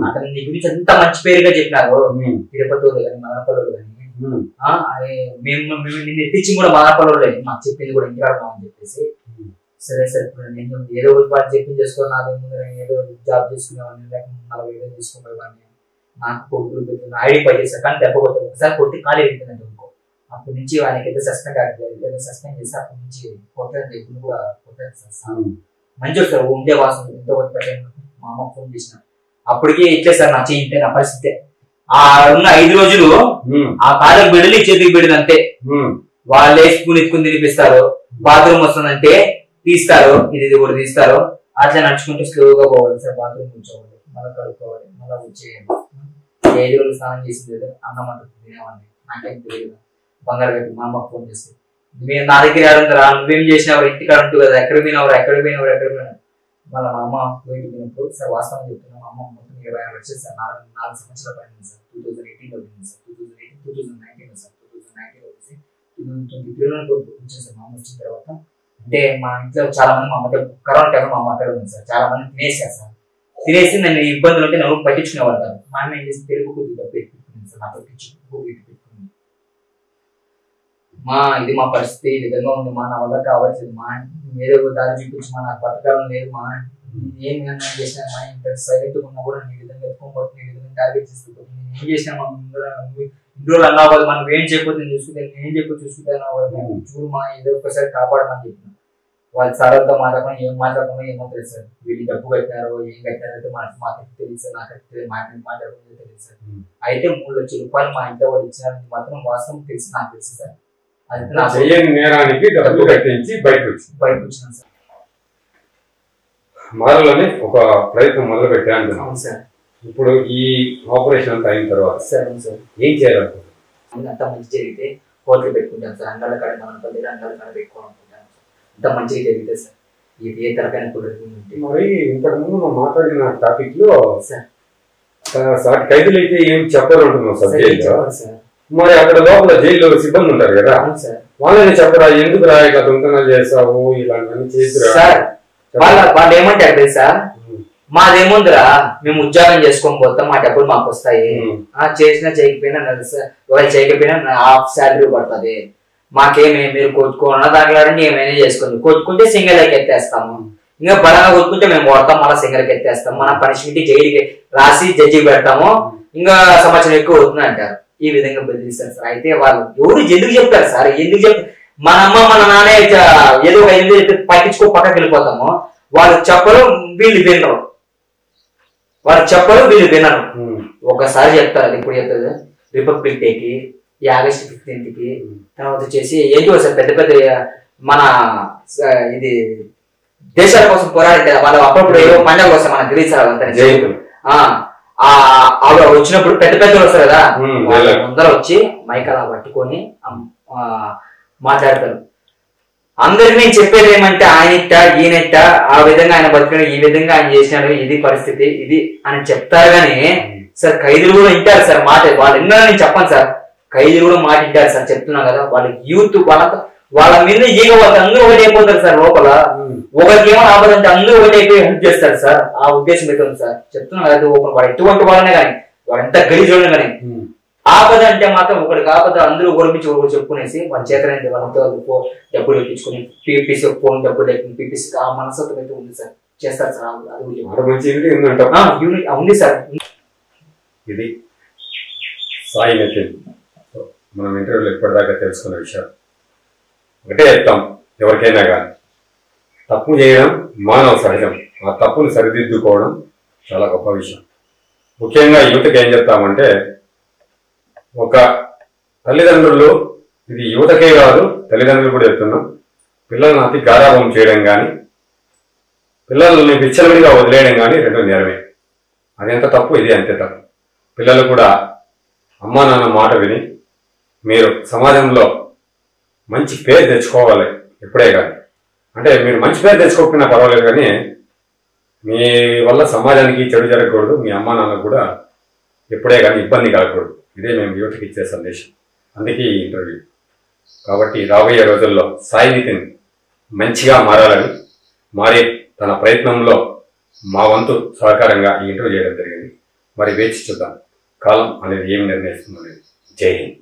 అతను నీ గురించి ఎంత మంచి పేరుగా చెప్పినారు. తిరుపతి కానీ మదనపల్లి కానీ మేము నిన్ను టీచింగ్ కూడా మదనపల్లి మాకు చెప్పింది కూడా ఇంటికాడ అని చెప్పేసి. సరే సార్ ఇప్పుడు నేను ఏదో ఒకటి పాటు చెప్పించేసుకోవాలి. నాదే ముందు ఏదో జాబ్ చేసుకునేవాడిని. లేక 40,000 తీసుకునేవాడిని. నాకు కొడుకులు పెట్టిన ఐడి పై చేశారు. కానీ దెబ్బ కొట్టారు. ఒకసారి కొట్టి ఖాళీ అయిపోయిందంటే ఇంకో అప్పటి నుంచి ఆయనకి ఏదో సస్పెండ్ ఆడలేదు. సస్పెండ్ చేసి అప్పటి నుంచి కొట్టాను. ఇప్పుడు కూడా కొట్టాను సార్. మంచిగా సార్ ఉండే వాసన ఎంతో ఒకటి పెట్టాను. మా అమ్మ ఫోన్ చేసిన అప్పటికే ఇట్లే సార్ నా చేయింటే నా పరిస్థితి. ఆ ఉన్న 5 రోజులు ఆ కాళ్ళకి బిడ్డలు చేతికి బిడ్డలు అంతే. వాళ్ళే స్పూన్ ఎత్తుకుని తినిపిస్తారు. బాత్రూమ్ వస్తుందంటే తీస్తారు. ఇది కూడా తీస్తారు. అట్లా నడుచుకుంటే స్లోగా పోవాలి సార్. బాత్రూమ్ కూర్చోవాలి. మళ్ళీ కడుక్కోవాలి, మళ్ళీ వచ్చేయాలి. 5 రోజులు స్నానం చేసింది అన్నం అంతా తినేవాడిని. నాకేం తెలియదు. బంగారు గట్టి మా అమ్మకు ఫోన్ చేసి, మీరు నా దగ్గర ఆడుందరా, నువ్వేం చేసినావు, ఇంటికాడ ఉంటుంది కదా, ఎక్కడ పోయినావు. మళ్ళీ మా అమ్మ బయటకు పోయినప్పుడు సార్ వాస్తవం చెప్తున్నా, మా అమ్మ మొత్తం 26 వచ్చేది సార్. 4 సంవత్సరాల పైన సార్. 2018లో వచ్చింది సార్. 2019 సార్. 2019లో వచ్చేసి 2023లో వచ్చింది సార్. మా అమ్మ వచ్చిన తర్వాత అంటే మా ఇంట్లో చాలా మంది మా అమ్మతో కరోనా టైంలో మా అమ్మ అక్కడ ఉంది సార్. చాలా మంది తినేసారు సార్. తినేసి నన్ను ఇబ్బందులు ఉంటే నవ్వు పట్టించుకునేవాళ్ళు కాదు. మా అమ్మ ఏం చేసి తెలుగు కొద్దిగా పెట్టుకుంది సార్. నాకు పెట్టుకుంది. ఇది మా పరిస్థితి ఈ విధంగా ఉంది మా, నా వల్ల కావాల్సింది మా, ఏదో దారి చూపించి మా, నాకు బతకాలం లేదు మా, ఏం చేసినా మా ఇంత సైలెంట్ ఉన్నా కూడా నేను ఈ విధంగా ఎత్తుకోబోతుంది, ఈ విధంగా టార్గెట్ చేసుకుంటుంది. నేను ఏం చేసినా మా ఇన్ని రోజులు అన్నా అవ్వదు, మనం ఏం చేయకపోతే నేను చూసుకుంటాను, నేను ఏం చేయకపోతే చూసుకుంటాను అవ్వదు, చూడు మా ఏదో ఒక్కసారి కాపాడమని చెప్పిన. వాళ్ళు సార్లతో మాట్లాడకుండా ఏం మాట్లాడకుండా ఏమో తెలుసు సార్. వీళ్ళు డబ్బు కట్టినారో ఏం కట్టినారైతే మాకైతే తెలియదు సార్. నాకైతే మాట్లాడకుండా తెలియదు సార్. అయితే 3 లక్షల రూపాయలు మా ఇంట్లో వాళ్ళు ఇచ్చినారని మాత్రం వాస్తవం తెలుసు, నాకు తెలుసు సార్. చేయని నేరానికి డబ్బు కట్టించి బయటకు వచ్చినాను సార్. మారాలని ఒక ప్రయత్నం మొదలు పెట్టాను సార్. ఇప్పుడు ఈ ఆపరేషన్ అంతా అయిన తర్వాత సార్ ఏం చేయాలనుకుంటున్నాను? అంత మంచి జరిగితే హోటల్ పెట్టుకుంటాను సార్. అంగాల కాడ అంగాల కాడ పెట్టుకోవాలనుకుంటాను సార్. అంత మంచిగా జరిగితే సార్ ఇది ఏ తరగైన కూడా. మరి ఇంతకు ముందు మనం మాట్లాడిన టాపిక్ లో సార్ ఖైదీలు అయితే ఏం చెప్పరు అంటున్నాం సార్. మరి అక్కడ లోపల జైల్లో సిబ్బంది ఉంటారు కదా, వాళ్ళని చెప్పరా, ఎందుకు రా ఇట్లా దొంగతనాలు చేస్తావు, ఇలాంటివన్నీ చేసిరా సార్. వాళ్ళు ఏమంటారు తెలుసా, మాదేముందిరా మేము ఉద్యోగం చేసుకొని పోతాం, మా డబ్బులు మాకు వస్తాయి, చేసినా చేయకపోయినా ఒకవేళ చేయకపోయినా హాఫ్ శాలరీ పడుతుంది, మాకేమే మీరు కొట్టుకున్న దాంట్లో ఏమైనా చేసుకుంది, కొట్టుకుంటే సింగల్కి ఎత్తేస్తాము, ఇంకా బలంగా కొట్టుకుంటే మేము కొడతాం, మళ్ళీ సింగల్కి ఎత్తేస్తాం, మన పనిష్మెంట్ జైలుకి రాసి జడ్జికి పెడతాము, ఇంకా సంవత్సరం ఎక్కువ అవుతుంది అంటారు. ఈ విధంగా బెదిరిస్తారు సార్. అయితే వాళ్ళు ఎవరు ఎందుకు చెప్తారు సార్, ఎందుకు చెప్తారు? మన అమ్మ మన నాన్న ఏదో 5 చెప్పి పట్టించుకో పక్కకి వెళ్ళిపోతాము. వాళ్ళు చెప్పరు, వీళ్ళు వినరు. ఒకసారి చెప్తారు, అది ఇప్పుడు చెప్తారు రిపబ్లిక్ డేకి, ఈ ఆగస్ట్ 15కి, తర్వాత వచ్చేసి ఏంటో సార్ పెద్ద పెద్ద మన ఇది దేశాల కోసం పోరాడి వాళ్ళు అప్పుడప్పుడు ఏదో పండుగ వస్తాయి మనకు తెలియదు సార్. ఆవిడ వచ్చినప్పుడు పెద్ద పెద్దలు వస్తారు కదా, అందరూ వచ్చి మైక్ అలా పట్టుకొని మాట్లాడతారు. అందరికి నేను చెప్పేది ఏమంటే ఆయన ఈయనెట్ట, ఆ విధంగా ఆయన బతికాడు, ఈ విధంగా ఆయన చేసినాడు, ఇది పరిస్థితి ఇది అని చెప్తారు. కానీ సార్ ఖైదీలు కూడా వింటారు సార్ మాట. వాళ్ళు ఎన్నో నేను చెప్పాను సార్, ఖైదీలు కూడా మాట వింటారు సార్. చెప్తున్నా కదా, వాళ్ళకి యూత్ వాళ్ళ మీద ఈగ వాళ్ళు అందరూ ఒకటి అయిపోతారు సార్. లోపల ఒకరికి ఏమో ఆపదంటే అందరూ ఒకటి అయిపోయి హెల్ప్ చేస్తారు సార్. ఆ ఉద్దేశం అయితే ఉంది సార్. చెప్తున్నా కదా, వాడు ఎటువంటి వాళ్ళనే కానీ, వాడు ఎంత గలీజుడనే కానీ, ఆపద అంటే మాత్రం ఒకరికి ఆపద అందరూ ఒకరిపించి ఒకరు చెప్పుకునేసి వాళ్ళ చేతనైతే వాళ్ళతో డబ్బులు పెట్టించుకుని పీపీసీ ఫోన్ డబ్బులు లేకుండా పీపీసీ ఆ మనస్తత్వం అయితే ఉంది సార్. చేస్తారు సార్. అది ఉంది సార్. ఇది సాయి నితిన్ మనం ఇంటర్వ్యూలో ఇప్పటిదాకా తెలుసుకున్న విషయాలు ఒకటే చెప్తాం, ఎవరికైనా కానీ తప్పు చేయడం మానవ సహజం. ఆ తప్పును సరిదిద్దుకోవడం చాలా గొప్ప విషయం. ముఖ్యంగా యువతకి ఏం చెప్తామంటే, ఒక తల్లిదండ్రులు, ఇది యువతకే కాదు తల్లిదండ్రులు కూడా చెప్తున్నాం, పిల్లలను అతి గారాభం చేయడం కానీ, పిల్లల్ని విచ్చలవిడిగా వదిలేయడం కానీ రెండో నేరమే. అది ఎంత తప్పు, ఇది అంతే తప్పు. పిల్లలు కూడా అమ్మా నాన్న మాట విని మీరు సమాజంలో మంచి పేరు తెచ్చుకోవాలి. ఎప్పుడే కానీ అంటే మీరు మంచి పేరు తెచ్చుకోకపోయినా పర్వాలేదు, కానీ మీ వల్ల సమాజానికి చెడు జరగకూడదు, మీ అమ్మా నాన్నకు కూడా ఎప్పుడే కానీ ఇబ్బంది కలగకూడదు. ఇదే మేము యువతకి ఇచ్చే సందేశం. అందుకే ఈ ఇంటర్వ్యూ. కాబట్టి రాబోయే రోజుల్లో సాయి నితిన్ మంచిగా మారాలని, మారే తన ప్రయత్నంలో మా వంతు సహకారంగా ఈ ఇంటర్వ్యూ చేయడం జరిగింది. మరి వేచి చూద్దాం కాలం అనేది ఏం నిర్ణయిస్తుందో. జై హింద్.